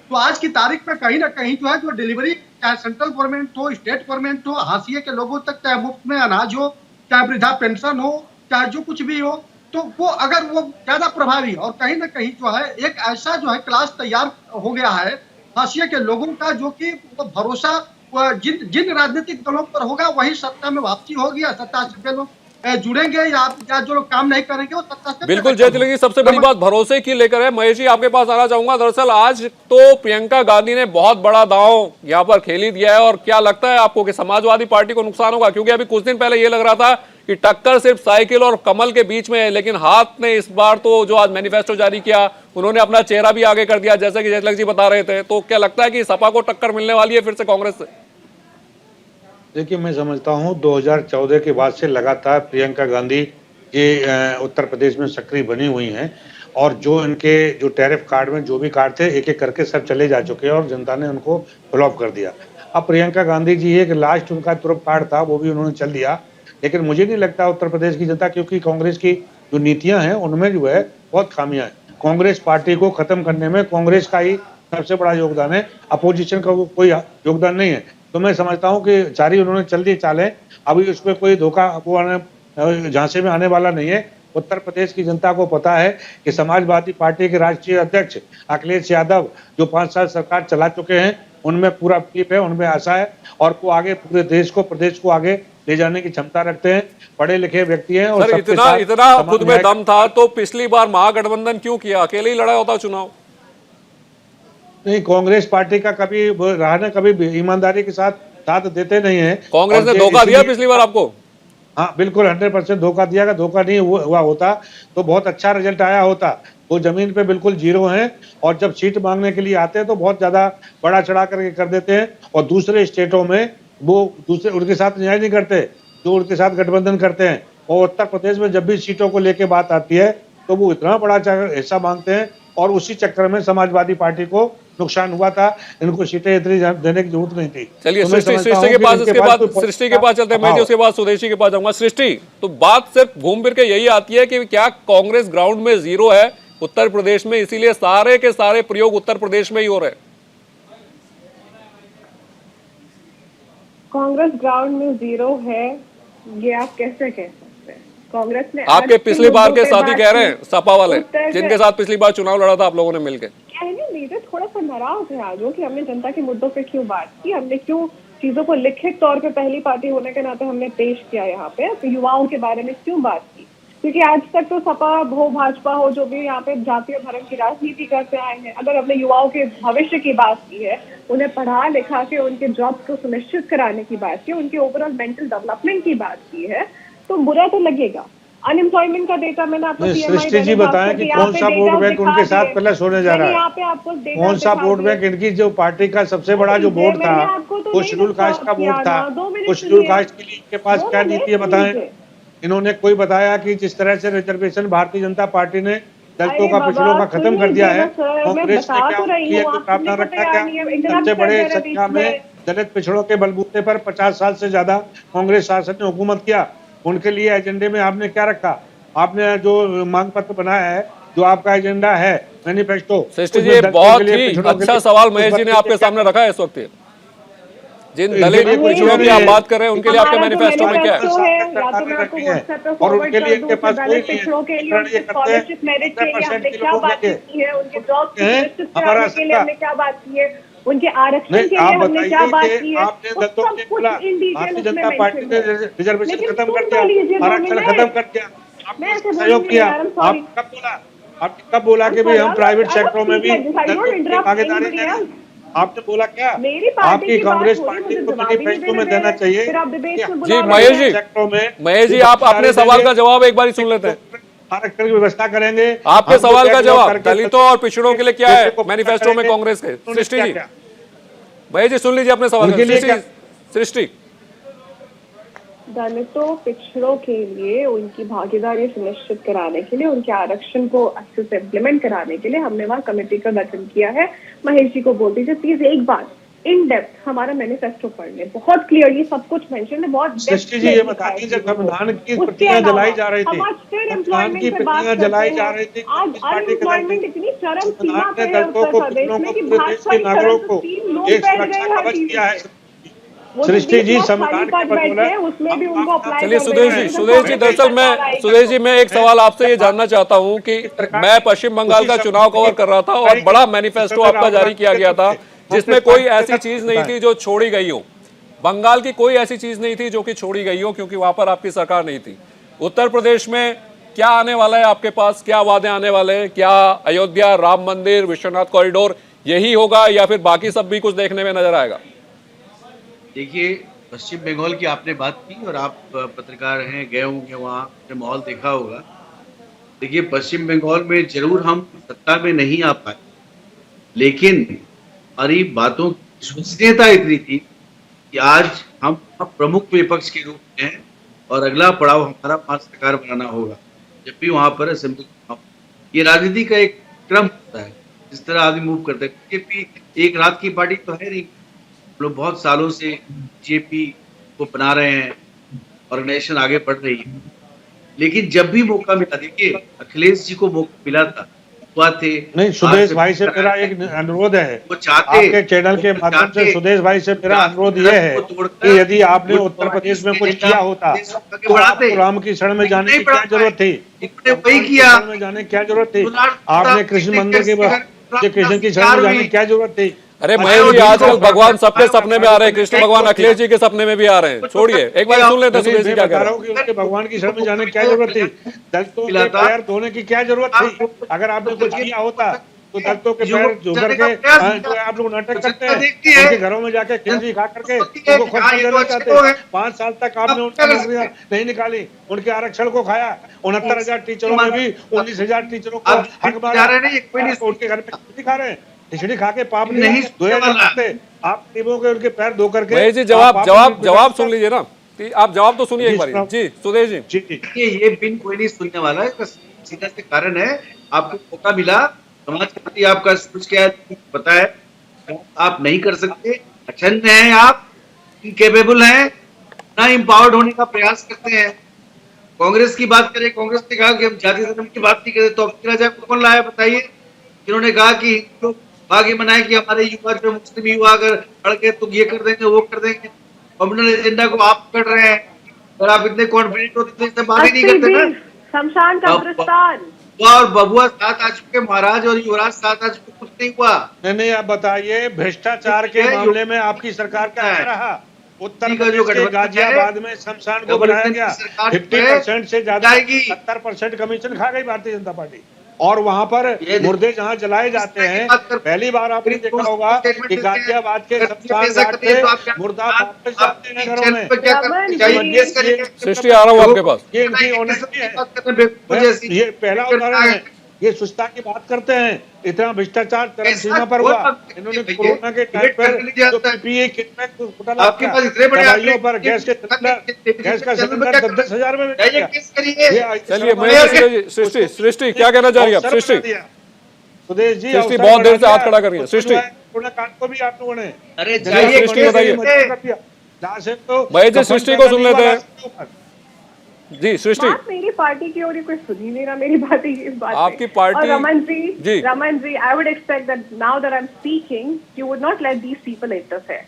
I: तो आज की तारीख में कहीं ना कहीं जो है, जो डिलीवरी चाहे सेंट्रल गवर्नमेंट हो, स्टेट गवर्नमेंट हो, हाशिए के लोगों तक चाहे मुफ्त में अनाज हो, चाहे वृद्धा पेंशन हो, चाहे जो कुछ भी हो, तो वो अगर वो ज्यादा प्रभावी, और कहीं ना कहीं जो है एक ऐसा जो है क्लास तैयार हो गया है हाशिए के लोगों का, जो कि भरोसा जिन राजनीतिक दलों पर होगा वही सत्ता में वापसी होगी, या सत्ता से लोग जुड़ेंगे या जो लोग काम नहीं करेंगे वो सत्ता से।
A: बिल्कुल जय तिलक जी, सबसे बड़ी बात भरोसे की लेकर है। महेश जी, आपके पास आना चाहूंगा। दरअसल आज तो प्रियंका गांधी ने बहुत बड़ा दांव यहाँ पर खेल ही दिया है, और क्या लगता है आपको कि समाजवादी पार्टी को नुकसान होगा? क्योंकि अभी कुछ दिन पहले ये लग रहा था कि टक्कर सिर्फ साइकिल और कमल के बीच में है, लेकिन हाथ ने इस बार तो जो आज मैनिफेस्टो जारी किया, उन्होंने अपना चेहरा भी आगे कर दिया, जैसे कि जय तिलक जी बता रहे थे। तो क्या लगता है कि सपा को टक्कर मिलने वाली है फिर से कांग्रेस से?
G: देखिए, मैं समझता हूं 2014 के बाद से लगातार प्रियंका गांधी ये उत्तर प्रदेश में सक्रिय बनी हुई हैं, और जो इनके जो टैरिफ कार्ड में जो भी कार्ड थे एक एक करके सब चले जा चुके हैं, और जनता ने उनको फ्लॉप कर दिया। अब प्रियंका गांधी जी एक लास्ट उनका तुरंत कार्ड था, वो भी उन्होंने चल दिया। लेकिन मुझे नहीं लगता उत्तर प्रदेश की जनता, क्योंकि कांग्रेस की जो नीतियां हैं उनमें जो है बहुत खामियां हैं। कांग्रेस पार्टी को खत्म करने में कांग्रेस का ही सबसे बड़ा योगदान है, अपोजिशन का कोई योगदान नहीं है। तो मैं समझता हूं कि जारी उन्होंने चल दी चालें, अभी उसमें कोई धोखा वो झांसे में आने वाला नहीं है। उत्तर प्रदेश की जनता को पता है कि समाजवादी पार्टी के राष्ट्रीय अध्यक्ष अखिलेश यादव जो 5 साल सरकार चला चुके हैं, उनमें पूरा बिलीफ है, उनमें आशा है, और वो आगे पूरे देश को, प्रदेश को आगे ले जाने की क्षमता रखते हैं। पढ़े लिखे व्यक्ति हैं, और
A: इतना खुद में दम था तो पिछली बार महागठबंधन क्यों किया? अकेले ही लड़ा होता चुनाव?
G: नहीं, कांग्रेस पार्टी का कभी रहा ना, कभी ईमानदारी के साथ देते नहीं है।
A: कांग्रेस ने धोखा दिया पिछली बार आपको?
G: हाँ बिल्कुल, 100% धोखा दिया। धोखा नहीं हुआ होता तो बहुत अच्छा रिजल्ट आया होता। वो जमीन पे बिल्कुल जीरो हैं, और जब सीट मांगने के लिए आते हैं तो बहुत ज्यादा बड़ा चढ़ा करके कर देते हैं, और दूसरे स्टेटों में वो दूसरे उनके साथ न्याय नहीं करते जो उनके साथ गठबंधन करते हैं। और उत्तर प्रदेश में जब भी सीटों को लेके बात आती है तो वो इतना बड़ा हिस्सा मांगते हैं, और उसी चक्कर में समाजवादी पार्टी को नुकसान हुआ था। इनको सीटें इतनी देने की जरूरत नहीं थी।
A: चलिए सृष्टि के पास, इसके बाद सृष्टि के पास चलते हैं। मैं उसके बाद स्वदेशी के पास जाऊंगा। सृष्टि, तो बात सिर्फ घूम फिर के यही आती है कि क्या कांग्रेस ग्राउंड में जीरो है उत्तर प्रदेश में, इसीलिए सारे के सारे प्रयोग उत्तर प्रदेश में ही हो रहे हैं?
F: कांग्रेस ग्राउंड में जीरो है, ये आप कैसे कह सकते हैं? कांग्रेस ने
A: आपके पिछली बार के साथ ही कह रहे हैं, सपा वाले जिनके साथ पिछली बार चुनाव लड़ा था आप लोगों ने मिलकर।
F: क्या है ना, लीडर थोड़ा सा नाराज है आज कि हमने जनता के मुद्दों पे क्यों बात की, हमने क्यों चीजों को लिखित तौर पे पहली पार्टी होने के नाते हमने पेश किया यहाँ पे, तो युवाओं के बारे में क्यों बात की। क्योंकि आज तक तो सपा हो भाजपा हो जो भी यहाँ पे जाति और धर्म की राजनीति करते आए हैं। अगर अपने युवाओं के भविष्य की बात की है, उन्हें पढ़ा लिखा के उनके जॉब को सुनिश्चित कराने की बात की, उनके ओवरऑल मेंटल डेवलपमेंट की बात की है, तो बुरा तो लगेगा। अनएम्प्लॉयमेंट का डेटा मैंने आपको
G: सृष्टि जी बताएं कि कौन सा वोट बैंक उनके साथ प्लस होने जा रहा है?
F: यहाँ पे आपको
G: कौन सा वोट बैंक? इनकी जो पार्टी का सबसे बड़ा जो वोट था वो शेड्यूल कास्ट का वोट था। वो शेड्यूल कास्ट के लिए इनके पास क्या नीति है बताएं? इन्होंने कोई बताया कि जिस तरह से रिजर्वेशन भारतीय जनता पार्टी ने दलितों का पिछड़ों का खत्म कर दिया है, कांग्रेस ने क्या प्रावधान रखा? क्या सबसे बड़े संख्या में दलित पिछड़ों के बलबूते पर 50 साल से ज्यादा कांग्रेस शासन ने हुकूमत किया, उनके लिए एजेंडे में आपने क्या रखा? आपने जो मांग पत्र बनाया है, जो आपका एजेंडा है मैनिफेस्टो,
A: सृष्टि जी बहुत ही अच्छा सवाल महेश जी ने आपके सामने रखा है इस वक्त। जिन दलित पिछड़ों की आप बात कर रहे हैं उनके लिए आपके मैनिफेस्टो में क्या है?
G: और उनके लिए इनके पास कोई
F: पिछड़ों के लिए स्कॉलरशिप मेरिट के लिए हमने क्या बात की है, उनके जॉब सुनिश्चित कराने के लिए हमने क्या बात की है, उनके आरक्षण के लिए हमने क्या बात की है, सब कुछ इन डिटेल
G: जनता पार्टी ने रिजर्वेशन खत्म कर दिया, आरक्षण खत्म कर दिया, आपने सहयोग किया। आप कब बोला? आपने कब बोला कि भाई हम प्राइवेट सेक्टरों में भी भागीदारी दें? आपने बोला क्या? आपकी कांग्रेस पार्टी को मैनिफेस्टो में देना चाहिए।
A: जी महेश जी आप अपने सवाल का जवाब एक बार ही सुन लेते हैं।
G: आरक्षण की व्यवस्था करेंगे।
A: आपके सवाल का जवाब दलितों और पिछड़ों के लिए क्या है मैनिफेस्टो में कांग्रेस के? सृष्टि जी, महेश जी सुन लीजिए अपने सवाल का। सृष्टि,
F: दलितों पिछड़ों के लिए उनकी भागीदारी सुनिश्चित कराने के लिए, उनके आरक्षण को अच्छे से इम्प्लीमेंट कराने के लिए हमने वहाँ कमेटी का गठन किया है। महेश जी को बोल दीजिए प्लीज एक बार इन डेप्थ हमारा मैनिफेस्टो पढ़ लें, बहुत क्लियरली सब कुछ मेंशन है, बहुत
G: सृष्टि जी ये बताइए जब संविधान की पत्तियां जलाई जा रही थी, संविधान की पत्तियां जलाई जा रही थी,
F: आज अनएम्प्लॉयमेंट इतनी चरम सीमा पे है
G: दलितों को, पिछड़ों को, देश के नागरिकों को एक सुरक्षा कवच किया है। सृष्टि जी संविधान
F: उसमें भी उनको अप्लाई।
A: चलिए सुदेश जी दरअसल मैं एक सवाल आपसे ये जानना चाहता हूँ कि मैं पश्चिम बंगाल का चुनाव कवर कर रहा था और बड़ा मैनिफेस्टो आपका जारी किया गया था जिसमें कोई ऐसी चीज नहीं थी जो छोड़ी गई हो। बंगाल की कोई ऐसी चीज नहीं थी जो कि छोड़ी गई हो क्योंकि वहां पर आपकी सरकार नहीं थी। उत्तर प्रदेश में क्या आने वाला है आपके पास? क्या वादे आने वाले हैं? क्या अयोध्या, राम मंदिर, विश्वनाथ कॉरिडोर यही होगा या फिर बाकी सब भी कुछ देखने में नजर आएगा?
H: देखिए पश्चिम बंगाल की आपने बात की और आप पत्रकार हैं, गए होंगे वहाँ, आपने माहौल देखा होगा। देखिए पश्चिम बंगाल में जरूर हम सत्ता में नहीं आ पाए, लेकिन हमारी बातों की विश्वसनीयता इतनी थी कि आज हम प्रमुख विपक्ष के रूप में हैं और अगला पड़ाव हमारा वहाँ सरकार बनाना होगा जब भी वहाँ पर असेंबली चुनाव। ये राजनीति का एक क्रम होता है, जिस तरह आदमी मूव करते हैं। बीजेपी एक रात की पार्टी तो है नहीं, लोग बहुत सालों से बीजेपी को बना रहे हैं, ऑर्गेनाइजेशन आगे बढ़ रही है। लेकिन जब भी मौका मिला, देखिए अखिलेश जी को मौका मिला था, बात थे
G: नहीं। सुदेश भाई से मेरा एक अनुरोध है, वो चाहते आपके चैनल के माध्यम से सुदेश भाई से मेरा अनुरोध यह है कि यदि आपने उत्तर प्रदेश में कुछ किया होता तो आपको राम की शरण में जाने की क्या जरूरत थी?
H: वही किया
G: में जाने की क्या जरूरत थी? आपने कृष्ण मंदिर के कृष्ण की शरण में जाने की क्या जरूरत थी?
A: अरे महेश जी आजकल भगवान सबके सपने में आ रहे हैं, कृष्ण भगवान अखिलेश जी के सपने में भी आ रहे हैं। छोड़िए एक बार सुन लेते हैं सुदेश जी क्या कह रहे हैं।
G: उनके भगवान की शरण में जाने की क्या जरूरत थी? दलितों के पैर धोने की क्या जरूरत थी? अगर आपने कुछ किया होता तो दलितों के पैर धो करके जो आप लोग नाटक करते हैं, उनके घरों में जाके खिचड़ी खा करके उनको खुद देना चाहते हैं। 5 साल तक आपने उनकी नौकरियां नहीं निकाली, उनके आरक्षण को खाया। 69,000 टीचरों में भी 19,000 टीचरों को हक मारा। उनके घर पे खिचड़ी खा रहे हैं, खिचड़ी खा के पाप नहीं धोया जा सकते। आप गरीबों के उनके पैर धो करके।
A: महेश जी जवाब सुन लीजिए ना, आप जवाब तो सुनिए एक बार। जी सुदेश जी,
H: ये बिन कोई नहीं सुनने वाला है, सीधा से कारण है आपको मौका मिला, समाज के प्रति आपका सोच क्या है पता है, आप नहीं कर सकते, अक्षम हैं आप, इनकेपेबल हैं, ना इम्पावर्ड होने का प्रयास करते हैं। कांग्रेस की बात करें, कांग्रेस ने कहा कि हम जाति धर्म की बात नहीं करते, तो अब राजा कौन लाया बताइए? जिन्होंने कहा कि लोग आगे मनाए कि हमारे युवा जो मुस्लिम युवा अगर अड़ गए तो ये कर देंगे वो कर देंगे। कम्युनल एजेंडा को आप कर रहे हैं और आप इतने कॉन्फिडेंट होते तो बात ही नहीं करते ना।
F: शमशान कब्रिस्तान
H: और बबुआ साथ आ चुके, महाराज और युवराज साथ आ चुके, कुछ नहीं हुआ।
G: नहीं आप बताइए भ्रष्टाचार के मामले में आपकी सरकार क्या कह रहा? उत्तर
H: का जो
G: प्रदेश के
H: गठबंधन
G: गाजियाबाद में शमशान को बनाया गया, 50% से ज्यादा,
H: जाएगी।
G: 70% कमीशन खा गई भारतीय जनता पार्टी। और वहां पर
H: ये
G: मुर्दे जहां जलाए जाते हैं, पहली बार आपने देखा होगा कि गाजियाबाद के शमशान घाट पे मुर्दा वापस जाते हैं घरों में।
A: सृष्टि आ रहा हूँ आपके पास।
G: ये इनकी ऑनेस्टी है। ये पहला उदाहरण है। ये सुस्ता की बात करते हैं, इतना भ्रष्टाचार चरम सीमा पर हुआ। इन्होंने कोरोना के टाइम पर जो पीपीई किट में घोटाला
H: आपके पास इतने बड़े
G: दवाइयों पर गैस का सिलेंडर 10,000 रुपए में बेचा गया।
A: चलिए सृष्टि क्या कहना चाह रही है आप? सृष्टि
G: सुदेश जी,
A: सृष्टि बहुत देर से हाथ खड़ा कर रही है। सृष्टि
G: कोरोना कांड को भी आप लोगों ने
A: सृष्टि बताइए। भाई जी सृष्टि को सुन लेते हैं जी। सृष्टि
F: बात मेरी पार्टी की और कोई सुन ही नहीं रहा मेरी बात ही इस बात
A: आपकी पार्टी।
F: और Raman ji I would expect that now that I am speaking you would not let these people interfere.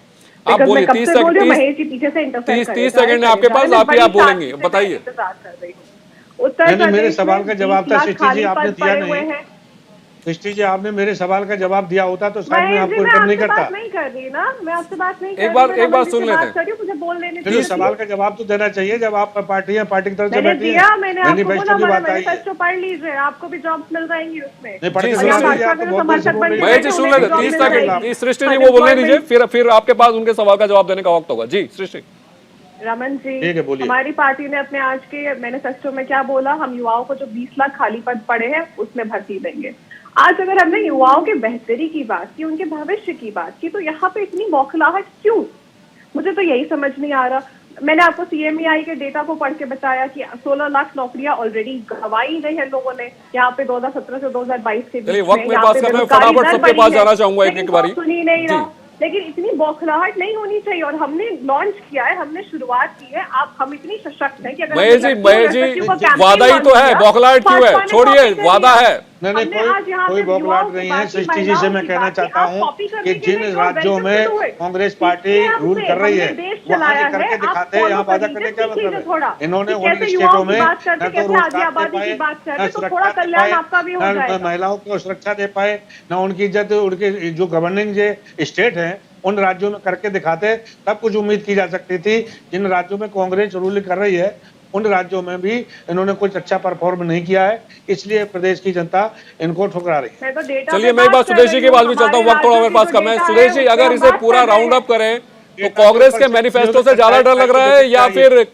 A: आप बोलिए 30 सेकंड है आपके पास, आप बोलेंगे, बताइए।
F: उत्तर
G: मेरे सवाल का जवाब था सृष्टि जी, आपने दिया नहीं।
F: नहीं।
G: सृष्टि जी, आपने मेरे सवाल का जवाब दिया होता तो शायद मैं आपको इंटर नहीं करता।
F: नहीं कर रही ना, मैं आपसे बात नहीं कर
A: एक बार सुन लेते हैं।
F: मुझे बोल लेने
G: दीजिए। सवाल का जवाब तो देना चाहिए जब आप पार्टी की तरफ से बैठी
F: दिया। मैंने आपको
G: मैनिफेस्टो की
F: बोला
G: बात आई है।
F: मैनिफेस्टो पढ़ लीजिए, आपको भी जॉब्स मिल जाएंगी उसमें।
G: नहीं पढ़ के
A: जी,
G: सुना
A: सृष्टि
G: दीजिए, आप तो बहुत
F: समर्थक
G: बेसिक बोल
F: बन
G: रही
A: मैं जी सुन लेते 30 सेकंड। सृष्टि जी वो बोलने दीजिए, फिर आपके पास उनके सवाल का जवाब देने का वक्त होगा। जी सृष्टि।
F: रमन जी,
G: ठीक है, बोलिए।
F: हमारी पार्टी ने अपने आज के मैनिफेस्टो में क्या बोला? हम युवाओं को जो 20 लाख खाली पद पड़े हैं उसमें भर्ती देंगे। आज अगर हमने युवाओं के बेहतरी की बात की, उनके भविष्य की बात की, तो यहाँ पे इतनी बौखलाहट क्यों? मुझे तो यही समझ नहीं आ रहा। मैंने आपको CMEI के डेटा को पढ़ के बताया कि 16 लाख नौकरियां ऑलरेडी गंवाई गई है लोगों ने यहाँ पे 2017 से 2022 के बीच
A: वक्त में पास करना है, फटाफट सबके पास जाना चाहूंगा एक बारी।
F: सुनी नहीं रहा, लेकिन इतनी बौखलाहट नहीं होनी चाहिए। और हमने लॉन्च किया है, हमने शुरुआत की है। हम इतनी सशक्त हैं कि अगर
A: महेश जी वादा ही तो है, बौखलाहट क्यों है? छोड़िए, वादा है।
G: नहीं कोई बौखलाहट नहीं है। सृष्टि जी से मैं कहना चाहता हूँ कि जिन राज्यों में कांग्रेस पार्टी रूल कर रही है वहाँ ये करके दिखाते हैं। यहाँ वादा करने क्या मतलब है? इन्होंने उन स्टेटों में न तो रोजगार दे पाए, न सुरक्षा दे पाए, न महिलाओं को सुरक्षा दे पाए, न उनकी इज्जत। उनके जो गवर्निंग स्टेट है उन राज्यों में करके दिखाते, तब कुछ उम्मीद की जा सकती थी। जिन राज्यों में कांग्रेस रूल कर रही है उन राज्यों में भी इन्होंने कुछ अच्छा परफॉर्म नहीं किया है, इसलिए प्रदेश की जनता इनको ठुकरा रही है।
A: चलिए मैं एक बार सुदेश जी के पास भी चलता हूँ, वक्त थोड़ा मेरे पास कम है। सुदेश जी, अगर इसे पूरा राउंड अप करें तो कांग्रेस के मैनिफेस्टो से ज्यादा डर लग रहा है या फिर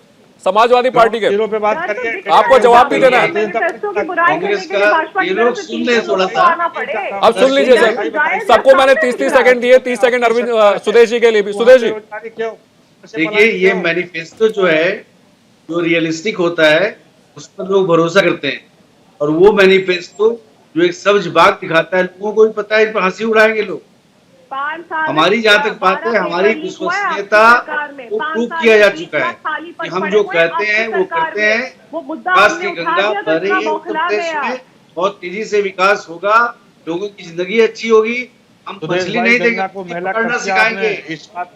A: समाजवादी पार्टी के?
G: पे बात करिए,
A: आपको जवाब भी देना है।
H: कांग्रेस का ये लोग सुन ले थोड़ा सा।
A: अब सुन लीजिए सर, सबको मैंने 30 सेकंड दिए। 30 सेकंड अरविंद सुदेश जी के लिए भी। सुदेश जी
H: देखिए, ये मैनिफेस्टो जो है, जो रियलिस्टिक होता है उस पर लोग भरोसा करते हैं। और वो मैनिफेस्टो जो एक सब्ज बाग दिखाता है, लोगों को भी पता है, इन पर हंसी उड़ाएंगे लोग। हमारी जहाँ तक बात है, हमारी विश्वसनीयता को प्रूव किया जा चुका है कि हम जो कहते हैं वो करते हैं। विकास की गंगा बह रही है उत्तर प्रदेश में, बहुत तेजी से विकास होगा, लोगों की जिंदगी अच्छी होगी। हम मछली नहीं देंगे, पकड़ना सिखाएंगे।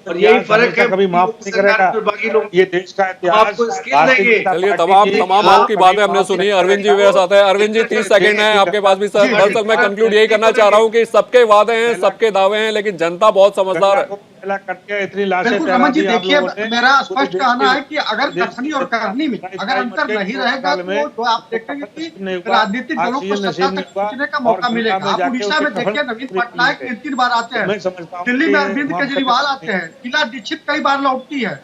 H: और यही फर्क है,
G: कभी माफ नहीं करेगा
H: बाकी लोग।
G: ये देश का इतिहास
H: आपको स्किल देंगे।
A: चलिए, तमाम आपकी बातें हमने सुनी। अरविंद जी मेरे साथ है। अरविंद जी 30 सेकंड है आपके पास भी सर। दरअसल मैं कंक्लूड यही करना चाह रहा हूँ कि सबके वादे हैं, सबके दावे हैं, लेकिन जनता बहुत समझदार है।
G: इतनी लाशें
I: रमन जी, देखिए मेरा स्पष्ट कहना है कि अगर कथनी और करनी में अगर अंतर नहीं रहेगा तो आप देखेंगे कि राजनीतिक दलों को सत्ता तक पहुंचने का मौका मिलेगा। आप उड़ीसा में देखिए, नवीन पटनायक 3 बार आते हैं, दिल्ली में अरविंद केजरीवाल आते हैं, शीला दीक्षित कई बार लौटती है।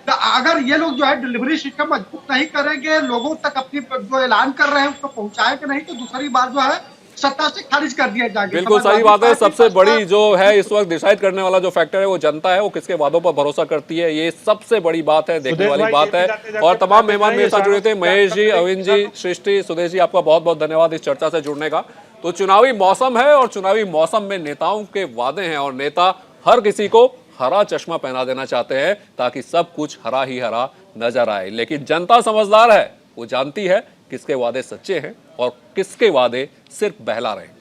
I: तो अगर ये लोग जो है डिलीवरी सिस्टम मजबूत नहीं करेंगे, लोगों तक अपनी जो ऐलान कर रहे हैं उसको पहुंचाएंगे नहीं, तो दूसरी बार जो है सत्ता से खारिज कर दिया जाएगा।
A: बिल्कुल सही बात है। सबसे बड़ी जो है इस वक्त डिसाइड करने वाला जो फैक्टर है वो जनता है, वो किसके वादों पर भरोसा करती है। ये सबसे बड़ी बात है, देखने वाली बात है। और तमाम मेहमान मेरे साथ जुड़े थे, महेश जी, अरविंद जी, सृष्टि, सुदेश जी, आपका बहुत बहुत धन्यवाद इस चर्चा से जुड़ने का। तो चुनावी मौसम है और चुनावी मौसम में नेताओं के वादे हैं और नेता हर किसी को हरा चश्मा पहना देना चाहते हैं ताकि सब कुछ हरा ही हरा नजर आए। लेकिन जनता समझदार है, वो जानती है किसके वादे सच्चे हैं और किसके वादे सिर्फ बहला रहे हैं।